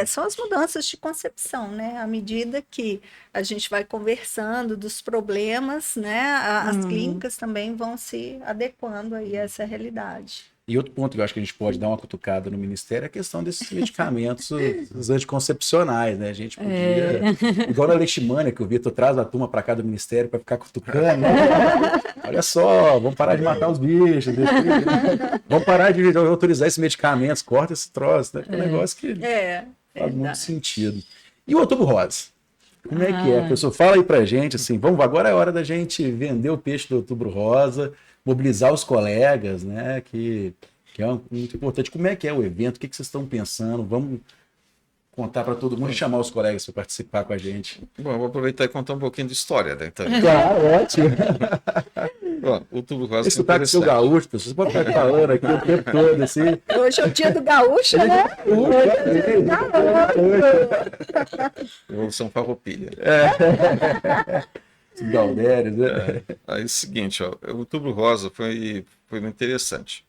são as mudanças de concepção, né? À medida que a gente vai conversando dos problemas, né? As clínicas também vão se adequando aí a essa realidade. E outro ponto que eu acho que a gente pode dar uma cutucada no Ministério é a questão desses medicamentos, os anticoncepcionais, né? A gente podia, igual na leishmania, que o Vitor traz a turma para cá do Ministério para ficar cutucando, né? Olha só, vamos parar de matar os bichos, vamos parar de autorizar esses medicamentos, corta esse troço, né? É um negócio que faz muito sentido. E o Outubro Rosa? Como é que é, professor? Fala aí pra gente, assim, vamos, agora é hora da gente vender o peixe do Outubro Rosa, mobilizar os colegas, né, que é muito importante. Como é que é o evento? O que vocês estão pensando? Vamos contar para todo mundo e chamar os colegas para participar com a gente. Bom, eu vou aproveitar e contar um pouquinho de história, né? Então, Claro, ótimo. ó, o Outubro Rosa Isso tá com o seu gaúcho, pessoal. Você pode ficar falando aqui o tempo todo, assim. Hoje é o dia do gaúcho, né? São Farroupilha. Galdérios, né? Aí é o seguinte, ó, o Outubro Rosa foi muito interessante.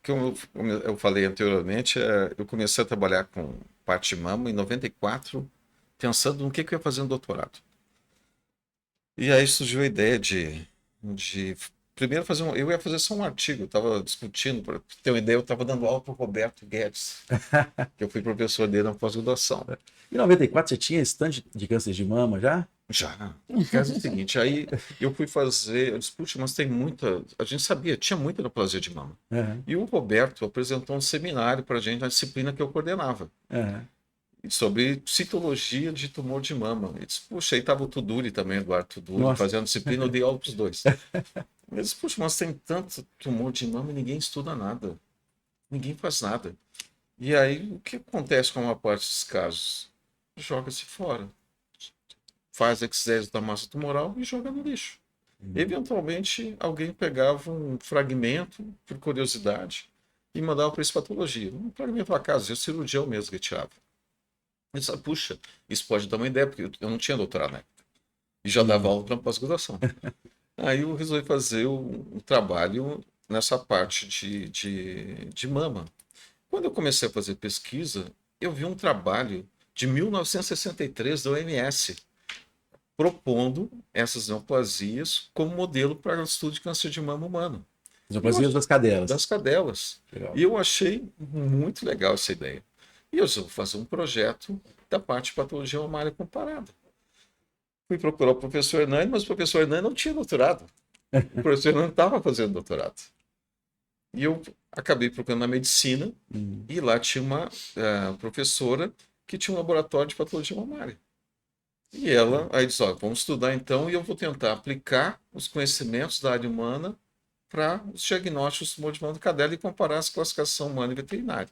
Como eu falei anteriormente, eu comecei a trabalhar com parte de mama em 94, pensando no que eu ia fazer no doutorado. E aí surgiu a ideia de primeiro fazer eu ia fazer só um artigo, eu estava discutindo, para ter uma ideia, eu estava dando aula para o Roberto Guedes, que eu fui professor dele na pós-graduação. Em 94 você tinha estande de câncer de mama já? Já. O caso é o seguinte, aí eu fui fazer, eu disse, puxa, mas tem muita, a gente sabia, tinha muita neoplasia de mama. Uhum. E o Roberto apresentou um seminário para a gente na disciplina que eu coordenava, sobre citologia de tumor de mama. E disse, puxa, aí estava o Tuduri também, Eduardo Tuduri, fazendo disciplina, eu dei aula para os dois. Eu disse, puxa, mas tem tanto tumor de mama e ninguém estuda nada. Ninguém faz nada. E aí, o que acontece com uma parte dos casos? Joga-se fora. Faz exército da massa tumoral e joga no lixo. Eventualmente, alguém pegava um fragmento, por curiosidade, e mandava para a patologia. Um fragmento acaso, o cirurgião mesmo retirava. Eu disse, puxa, isso pode dar uma ideia, porque eu não tinha doutorado na época. E já dava aula para pós-graduação. Aí eu resolvi fazer um trabalho nessa parte de mama. Quando eu comecei a fazer pesquisa, eu vi um trabalho de 1963 da OMS, propondo essas neoplasias como modelo para o estudo de câncer de mama humano. As neoplasias das cadelas. Das cadelas. Legal. E eu achei muito legal essa ideia. E eu vou fazer um projeto da parte de patologia mamária comparada. Fui procurar o professor Hernani, mas o professor Hernani não tinha doutorado. O professor Hernani estava fazendo doutorado. E eu acabei procurando na medicina, e lá tinha uma professora que tinha um laboratório de patologia mamária. E ela aí disse, vamos estudar então, e eu vou tentar aplicar os conhecimentos da área humana para os diagnósticos do tumor de mama da cadela e comparar as classificação humana e veterinária.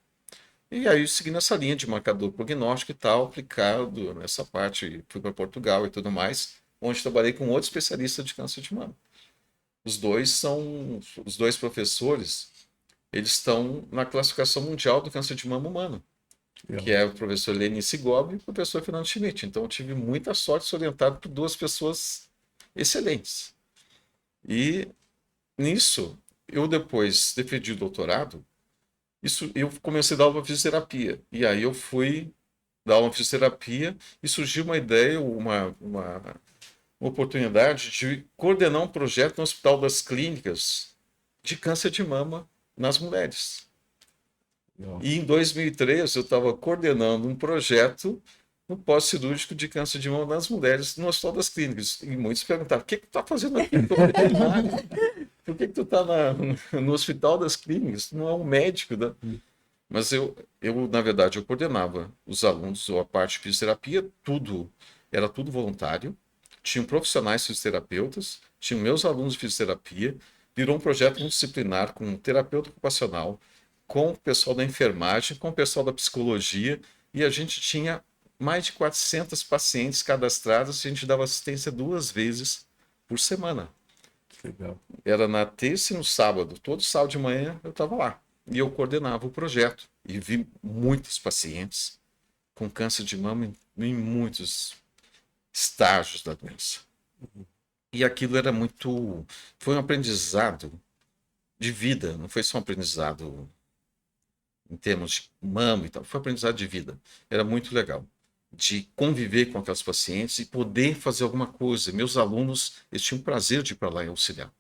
E aí, seguindo essa linha de marcador prognóstico e tal, aplicado nessa parte, fui para Portugal e tudo mais, onde trabalhei com outro especialista de câncer de mama. Os dois professores, eles estão na classificação mundial do câncer de mama humano, que é o professor Lenin Sigob e o professor Fernando Schmidt. Então, eu tive muita sorte de ser orientado por duas pessoas excelentes. E nisso, eu depois defendi o doutorado, eu comecei a dar aula de fisioterapia. E aí eu fui dar aula de fisioterapia e surgiu uma ideia, uma oportunidade de coordenar um projeto no Hospital das Clínicas de câncer de mama nas mulheres. E em 2003 eu estava coordenando um projeto no pós-cirúrgico de câncer de mama nas mulheres no Hospital das Clínicas. E muitos perguntavam, o que tu está fazendo aqui? Por que tu está no Hospital das Clínicas? Tu não é um médico, né? Mas eu, na verdade, eu coordenava os alunos, ou a parte de fisioterapia, tudo era tudo voluntário, tinham profissionais fisioterapeutas, tinham meus alunos de fisioterapia, virou um projeto multidisciplinar com um terapeuta ocupacional, com o pessoal da enfermagem, com o pessoal da psicologia, e a gente tinha mais de 400 pacientes cadastrados, e a gente dava assistência 2 vezes por semana. Legal. Era na terça e no sábado. Todo sábado de manhã eu estava lá. E eu coordenava o projeto. E vi muitos pacientes com câncer de mama em muitos estágios da doença. E aquilo era muito... Foi um aprendizado de vida. Não foi só um aprendizado em termos de mama e tal. Foi um aprendizado de vida. Era muito legal. De conviver com aquelas pacientes e poder fazer alguma coisa. Meus alunos, eles tinham prazer de ir para lá e auxiliar.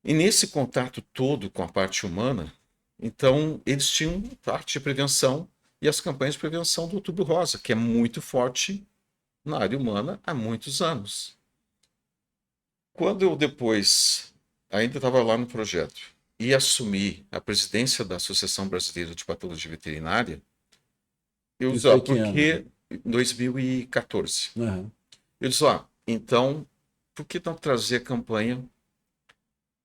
E nesse contato todo com a parte humana, então, eles tinham parte de prevenção e as campanhas de prevenção do Outubro Rosa, que é muito forte na área humana há muitos anos. Quando eu depois, ainda estava lá no projeto, e assumi a presidência da Associação Brasileira de Patologia Veterinária, eu disse, Isso foi que porque 2014. Aham. Eu disse, então, por que não trazer a campanha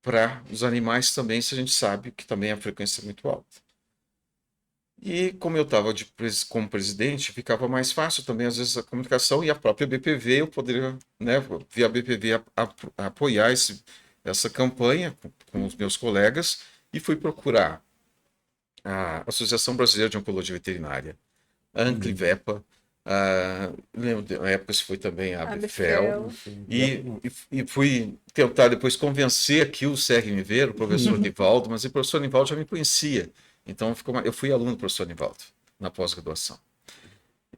para os animais também, se a gente sabe que também a frequência é muito alta? E como eu estava como presidente, ficava mais fácil também, às vezes, a comunicação, e a própria BPV, eu poderia, né, via a BPV, apoiar essa campanha com os meus colegas, e fui procurar a Associação Brasileira de Oncologia Veterinária, a Anclivepa, lembro, na época isso foi também a ABFEL, e fui tentar depois convencer aqui o CRMV, o professor Nivaldo, mas o professor Nivaldo já me conhecia, então eu fui aluno do professor Nivaldo na pós-graduação.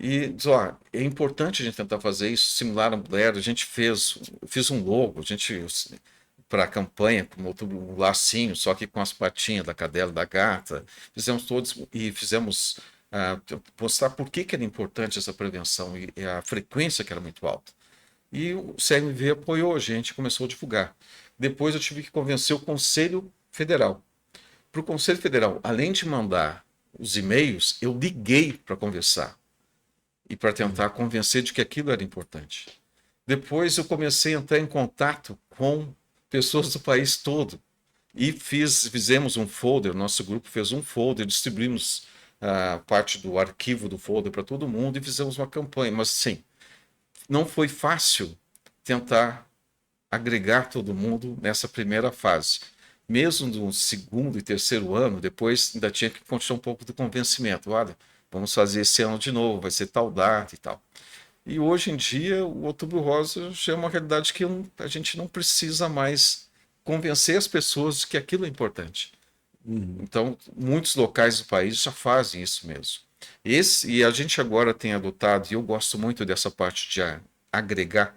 E diz, é importante a gente tentar fazer isso, simular a mulher. A gente fiz um logo, para a campanha, com um lacinho, só que com as patinhas da cadela, da gata, fizemos todos e fizemos mostrar por que era importante essa prevenção e a frequência que era muito alta. E o CRMV apoiou a gente, começou a divulgar. Depois eu tive que convencer o Conselho Federal. Para o Conselho Federal, além de mandar os e-mails, eu liguei para conversar e para tentar convencer de que aquilo era importante. Depois eu comecei a entrar em contato com pessoas do país todo e fizemos um folder, nosso grupo fez um folder, distribuímos parte do arquivo do folder para todo mundo e fizemos uma campanha. Mas, sim, não foi fácil tentar agregar todo mundo nessa primeira fase. Mesmo no segundo e terceiro ano, depois ainda tinha que continuar um pouco do convencimento. Olha, vamos fazer esse ano de novo, vai ser tal data e tal. E hoje em dia, o Outubro Rosa já é uma realidade que a gente não precisa mais convencer as pessoas de que aquilo é importante. Então, muitos locais do país já fazem isso mesmo. E a gente agora tem adotado, e eu gosto muito dessa parte de agregar,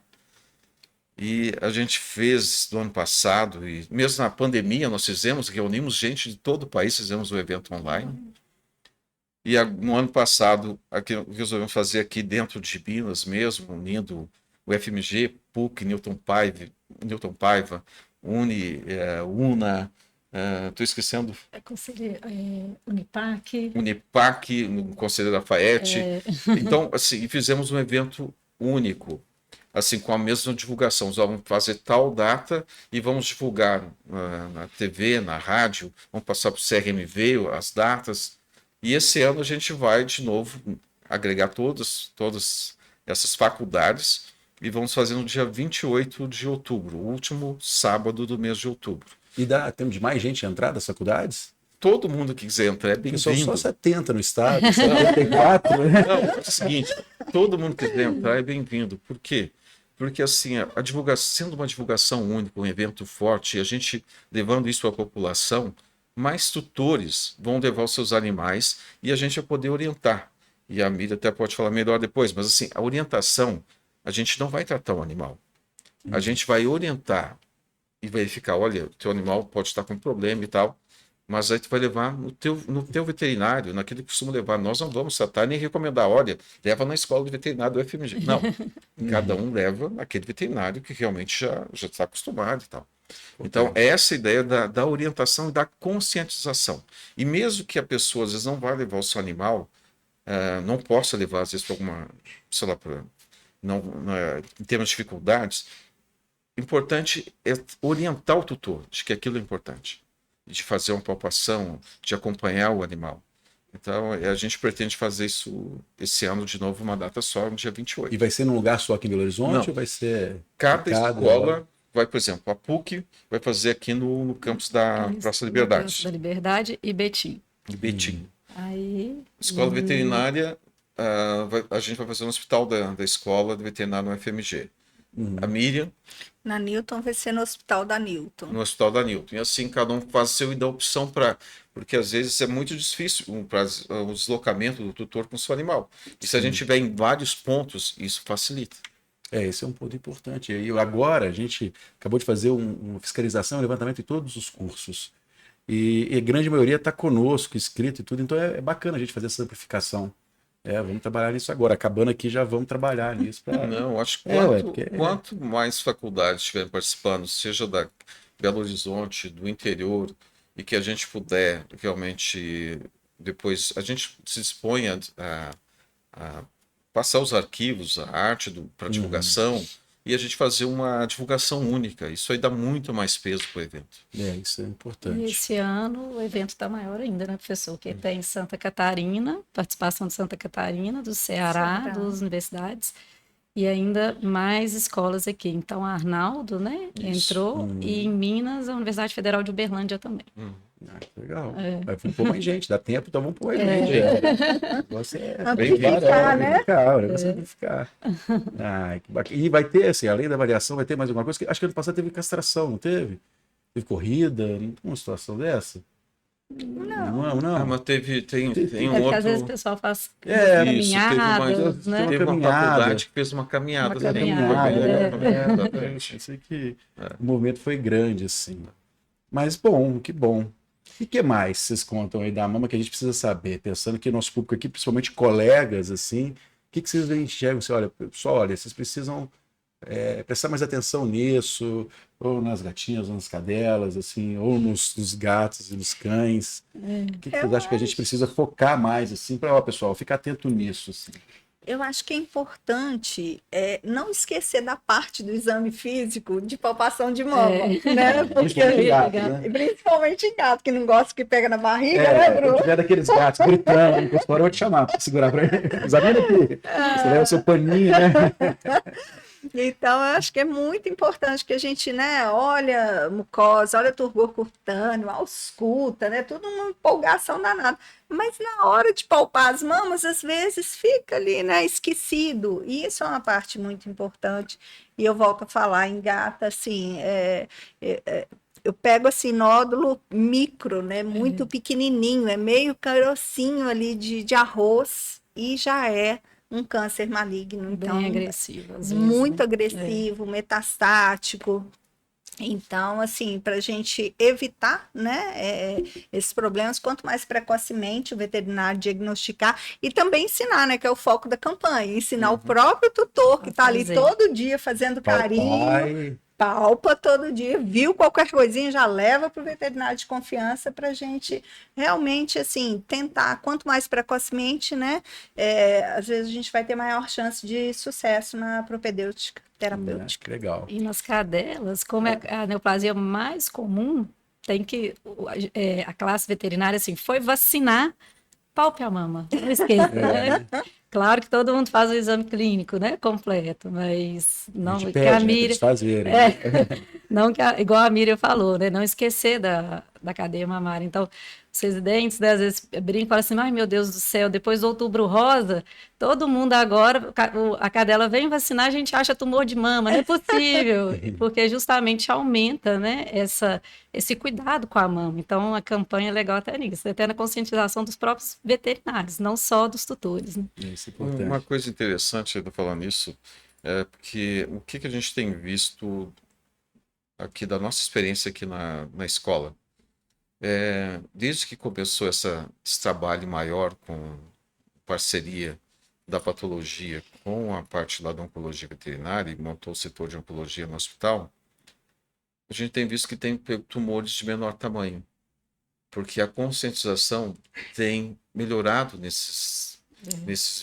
e a gente fez no ano passado, e mesmo na pandemia nós reunimos gente de todo o país, fizemos um evento online. E no ano passado, resolvemos fazer aqui dentro de Minas mesmo, unindo o FMG, PUC, Newton Paiva, UNA, estou esquecendo. Unipac. Unipac, no Conselho da FAET. Então, assim, fizemos um evento único, assim, com a mesma divulgação. Nós vamos fazer tal data e vamos divulgar na TV, na rádio, vamos passar para o CRMV as datas. E esse ano a gente vai, de novo, agregar todas essas faculdades e vamos fazer no dia 28 de outubro, o último sábado do mês de outubro. E temos de mais gente entrar das faculdades? Todo mundo que quiser entrar é bem-vindo. São só 70 no estado, 74. Não, é o seguinte, todo mundo que quiser entrar é bem-vindo. Por quê? Porque assim, a divulgação, sendo uma divulgação única, um evento forte, e a gente levando isso à população, mais tutores vão levar os seus animais e a gente vai poder orientar. E a Miriam até pode falar melhor depois, mas assim, a orientação, a gente não vai tratar o animal. A gente vai orientar e verificar, olha, o teu animal pode estar com problema e tal, mas aí tu vai levar no teu veterinário, naquele que costuma levar. Nós não vamos tratar nem recomendar, olha, leva na escola de veterinário do FMG. Não, cada um leva naquele veterinário que realmente já está acostumado e tal. Então, é essa ideia da orientação e da conscientização. E mesmo que a pessoa, às vezes, não vá levar o seu animal, não possa levar, às vezes, para alguma, sei lá, em termos de dificuldades, importante é orientar o tutor de que aquilo é importante, de fazer uma palpação, de acompanhar o animal. Então, a gente pretende fazer isso esse ano de novo, uma data só, no dia 28. E vai ser num lugar só aqui em Belo Horizonte Não. ou vai ser... Cada escola vai, por exemplo, a PUC vai fazer aqui no campus da Praça da Liberdade. Praça da Liberdade e Betim. Em Betim. Aí, Escola veterinária, a gente vai fazer no hospital da escola de veterinária no FMG. A Miriam, Na Newton vai ser no Hospital da Newton. no hospital da Newton. E assim, cada um faz o seu e dá opção para... Porque às vezes é muito difícil o deslocamento do tutor com o seu animal. E se a gente tiver em vários pontos, isso facilita. Esse é um ponto importante. E agora a gente acabou de fazer uma fiscalização, um levantamento em todos os cursos. E a grande maioria está conosco, inscrito e tudo. Então é bacana a gente fazer essa amplificação. Vamos trabalhar nisso agora. Acabando aqui, já vamos trabalhar nisso. Não, acho que quanto mais faculdades estiverem participando, seja da Belo Horizonte, do interior, e que a gente puder realmente, depois, a gente se dispõe a passar os arquivos, a arte para divulgação, e a gente fazer uma divulgação única. Isso aí dá muito mais peso para o evento. Isso é importante. e esse ano o evento está maior ainda, né, professor? Que tem Santa Catarina, participação de Santa Catarina, do Ceará, das universidades, e ainda mais escolas aqui. Então, a Arnaldo, né, entrou, e em Minas, a Universidade Federal de Uberlândia também. Legal. Vai pôr mais gente, dá tempo, então vamos pôr mais gente. O negócio Amplificar, né? O negócio é amplificar. Que bacana. E vai ter, assim, além da avaliação, vai ter mais alguma coisa? Acho que ano passado teve castração, não teve? Teve corrida, não tem uma situação dessa? Não. Mas tem um Porque outro... às vezes o pessoal faz Isso, caminhadas, né? teve uma faculdade que fez uma caminhada. Uma caminhada, Eu sei que o movimento foi grande, assim. Mas bom, que bom. E o que mais vocês contam aí da mama que a gente precisa saber? Pensando que nosso público aqui, principalmente colegas, assim, o que vocês enxergam? Você olha, pessoal, olha, vocês precisam prestar mais atenção nisso, ou nas gatinhas, ou nas cadelas, assim, ou nos gatos e nos cães. O que vocês acham que a gente precisa focar mais, assim, para, pessoal, ficar atento nisso, assim? Eu acho que é importante não esquecer da parte do exame físico de palpação de mama, né? Porque, principalmente em gato, que não gosta que pega na barriga, né, Bruno? Se tiver daqueles gatos gritando no consultório, eu vou te chamar para segurar para ele. Examina aqui. Você leva o seu paninho, né? Então, eu acho que é muito importante que a gente, né, olha a mucosa, olha o turgor cutâneo, ausculta, né, tudo uma empolgação danada. Mas na hora de palpar as mamas, às vezes fica ali, né, esquecido. E isso é uma parte muito importante. E eu volto a falar em gata, assim, eu pego assim, nódulo micro, né, muito pequenininho, é meio carocinho ali de arroz e já é um câncer maligno, então bem agressivo, às vezes, muito né? agressivo, metastático. Então, assim, para a gente evitar, né, esses problemas, quanto mais precocemente o veterinário diagnosticar e também ensinar, né, que é o foco da campanha, ensinar o próprio tutor que está ali todo dia fazendo carinho, palpa todo dia, viu qualquer coisinha, já leva para o veterinário de confiança para a gente realmente, assim, tentar, quanto mais precocemente, né, às vezes a gente vai ter maior chance de sucesso na propedêutica terapêutica. Legal. E nas cadelas, como é a neoplasia mais comum, tem que, a classe veterinária, assim, foi vacinar, palpe a mama, não esqueça, né? Claro que todo mundo faz o exame clínico, né, completo, mas não a gente que pede, a Miriam, fazerem. não que igual a Miriam falou, né, não esquecer da cadeia mamária. Então, os residentes, né, às vezes brincam e falam assim, ai meu Deus do céu, depois do Outubro Rosa, todo mundo agora, a cadela vem vacinar, a gente acha tumor de mama, não é possível, porque justamente aumenta, né, esse cuidado com a mama. Então, a campanha é legal até nisso, até na conscientização dos próprios veterinários, não só dos tutores, né? Isso é importante. Uma coisa interessante, eu tô falando isso, é porque o que a gente tem visto aqui da nossa experiência aqui na escola, desde que começou esse trabalho maior com parceria da patologia com a parte lá da oncologia veterinária e montou o setor de oncologia no hospital, a gente tem visto que tem tumores de menor tamanho, porque a conscientização tem melhorado nesses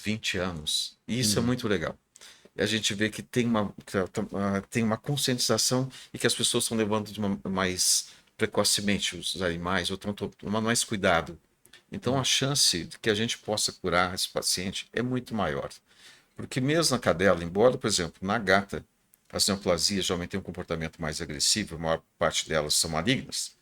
20 anos. E isso é muito legal. a gente vê que tem uma conscientização e que as pessoas estão levando mais precocemente os animais, ou estão tomando mais cuidado. Então, a chance de que a gente possa curar esse paciente é muito maior. Porque mesmo na cadela, embora, por exemplo, na gata, as neoplasias geralmente têm um comportamento mais agressivo, a maior parte delas são malignas.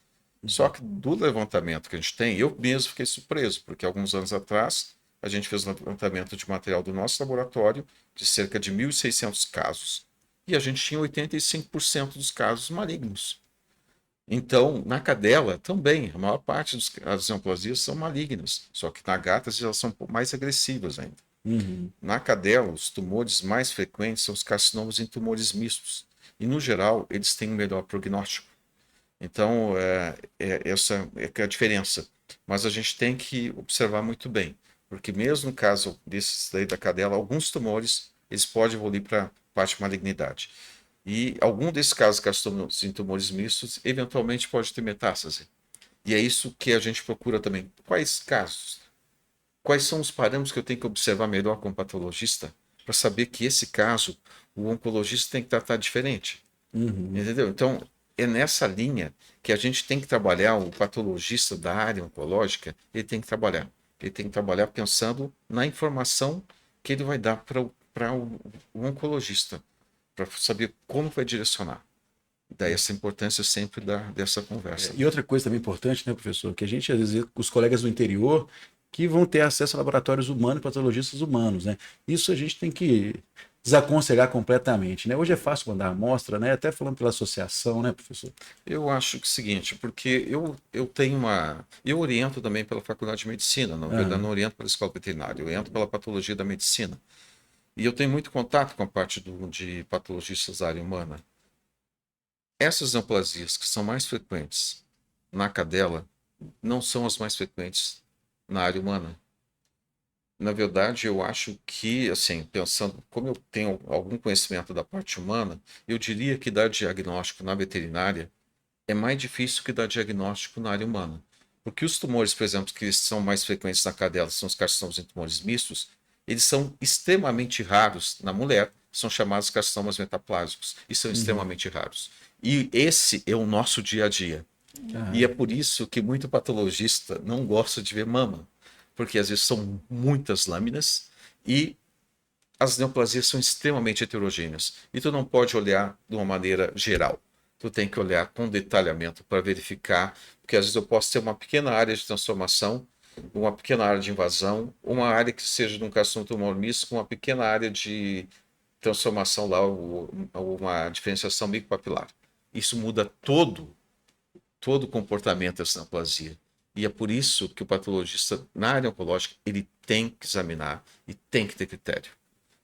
Só que do levantamento que a gente tem, eu mesmo fiquei surpreso, porque alguns anos atrás a gente fez um levantamento de material do nosso laboratório de cerca de 1.600 casos e a gente tinha 85% dos casos malignos. Então, na cadela também, a maior parte das neoplasias são malignas, só que na gata elas são um pouco mais agressivas ainda. Na cadela, os tumores mais frequentes são os carcinomas em tumores mistos e, no geral, eles têm um melhor prognóstico. Então, essa é a diferença. Mas a gente tem que observar muito bem, porque mesmo no caso desses daí da cadela, alguns tumores, eles podem evoluir para parte de malignidade. E algum desses casos carcinomas em tumores mistos, eventualmente pode ter metástase. E é isso que a gente procura também. Quais casos? Quais são os parâmetros que eu tenho que observar melhor como patologista para saber que esse caso, o oncologista tem que tratar diferente? Entendeu? Então, é nessa linha que a gente tem que trabalhar, o patologista da área oncológica, ele tem que trabalhar. Ele tem que trabalhar pensando na informação que ele vai dar para o oncologista, para saber como vai direcionar. Daí essa importância sempre dessa conversa. E outra coisa também importante, né, professor, que a gente, às vezes, os colegas do interior que vão ter acesso a laboratórios humanos, patologistas humanos, né? Isso a gente tem que desaconselhar completamente, né? Hoje é fácil mandar amostra, né? Até falando pela associação, né, professor? Eu acho que é o seguinte, porque eu tenho eu oriento também pela Faculdade de Medicina, na verdade não oriento pela Escola Veterinária, eu oriento pela Patologia da Medicina. E eu tenho muito contato com a parte de patologistas da área humana. Essas neoplasias que são mais frequentes na cadela não são as mais frequentes na área humana. Na verdade, eu acho que, assim, pensando, como eu tenho algum conhecimento da parte humana, eu diria que dar diagnóstico na veterinária é mais difícil que dar diagnóstico na área humana. Porque os tumores, por exemplo, que são mais frequentes na cadela, são os carcinomas em tumores mistos, eles são extremamente raros na mulher, são chamados carcinomas metaplásicos, e são extremamente raros. E esse é o nosso dia a dia. E é por isso que muito patologista não gosta de ver mama, porque às vezes são muitas lâminas e as neoplasias são extremamente heterogêneas. E tu não pode olhar de uma maneira geral. Tu tem que olhar com detalhamento para verificar, porque às vezes eu posso ter uma pequena área de transformação, uma pequena área de invasão, uma área que seja de um carcinoma tumor misto com uma pequena área de transformação lá, ou uma diferenciação micropapilar. Isso muda todo o comportamento dessa neoplasia. E é por isso que o patologista na área oncológica, ele tem que examinar e tem que ter critério.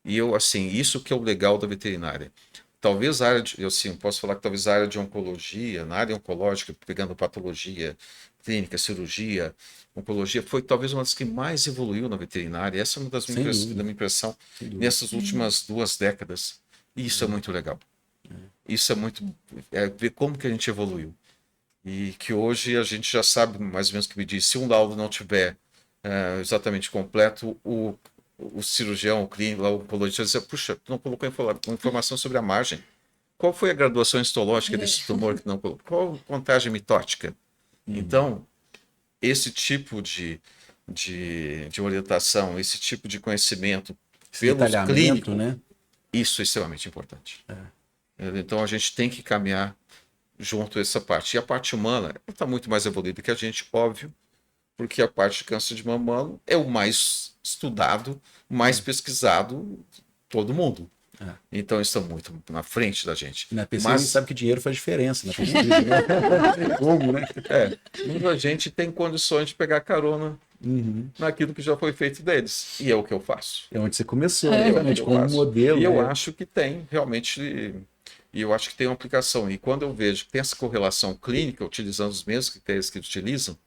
E eu, assim, isso que é o legal da veterinária. Talvez a área de, eu sim, posso falar que talvez a área de oncologia, na área oncológica, pegando patologia, clínica, cirurgia, oncologia, foi talvez uma das que mais evoluiu na veterinária. Essa é uma das da minha impressão nessas últimas 2 décadas. E isso é muito legal. Isso é muito... ver como que a gente evoluiu. E que hoje a gente já sabe mais ou menos o que me diz. Se um laudo não tiver exatamente completo, o cirurgião, o clínico, o oncologista diz, puxa, tu não colocou informação sobre a margem. Qual foi a graduação histológica desse tumor que não colocou? Qual a contagem mitótica? Então, esse tipo de orientação, esse tipo de conhecimento pelos clínicos, né? Isso é extremamente importante. Então, a gente tem que caminhar junto a essa parte. E a parte humana está muito mais evoluída que a gente, óbvio, porque a parte de câncer de mama é o mais estudado, mais pesquisado de todo mundo. Então, eles estão muito na frente da gente. Na pesquisa, mas a gente sabe que dinheiro faz diferença na pesquisa, né? Como, né? Mas a gente tem condições de pegar carona naquilo que já foi feito deles. E é o que eu faço. É onde você começou, realmente, como modelo. E eu acho que tem, realmente... E eu acho que tem uma aplicação. E quando eu vejo que tem essa correlação clínica, utilizando os mesmos critérios que eles utilizam,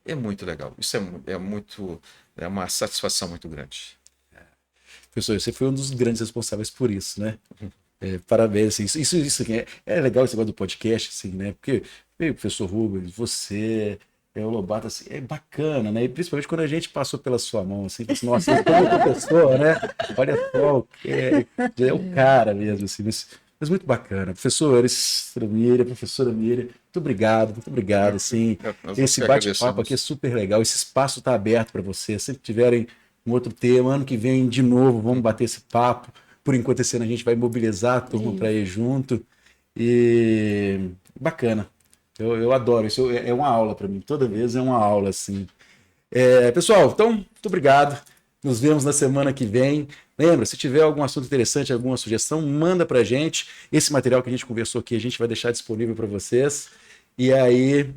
é muito legal. Isso é uma satisfação muito grande. Professor, você foi um dos grandes responsáveis por isso, né? Parabéns. Assim, isso é legal esse negócio do podcast, assim, né? Porque veio o professor Rubens, você, O Lobato, assim, é bacana, né? E principalmente quando a gente passou pela sua mão, assim, assim, nossa, eu como professor, né? Olha só, é o cara mesmo, assim, mas muito bacana. Professores, professora Miriam, muito obrigado, assim. Esse bate-papo aqui é super legal, esse espaço está aberto para vocês. Se tiverem um outro tema, ano que vem, de novo, vamos bater esse papo. Por enquanto, esse ano a gente vai mobilizar a turma para ir junto. E bacana. Eu adoro, isso é uma aula para mim, toda vez é uma aula, assim. Pessoal, então, muito obrigado, nos vemos na semana que vem. Lembra, se tiver algum assunto interessante, alguma sugestão, manda para a gente. Esse material que a gente conversou aqui, a gente vai deixar disponível para vocês. E aí,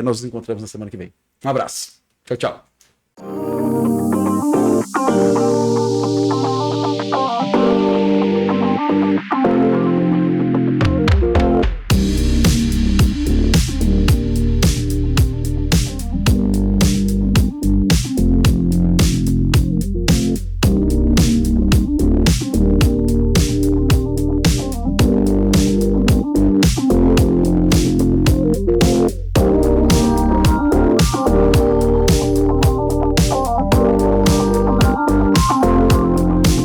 nós nos encontramos na semana que vem. Um abraço. Tchau, tchau.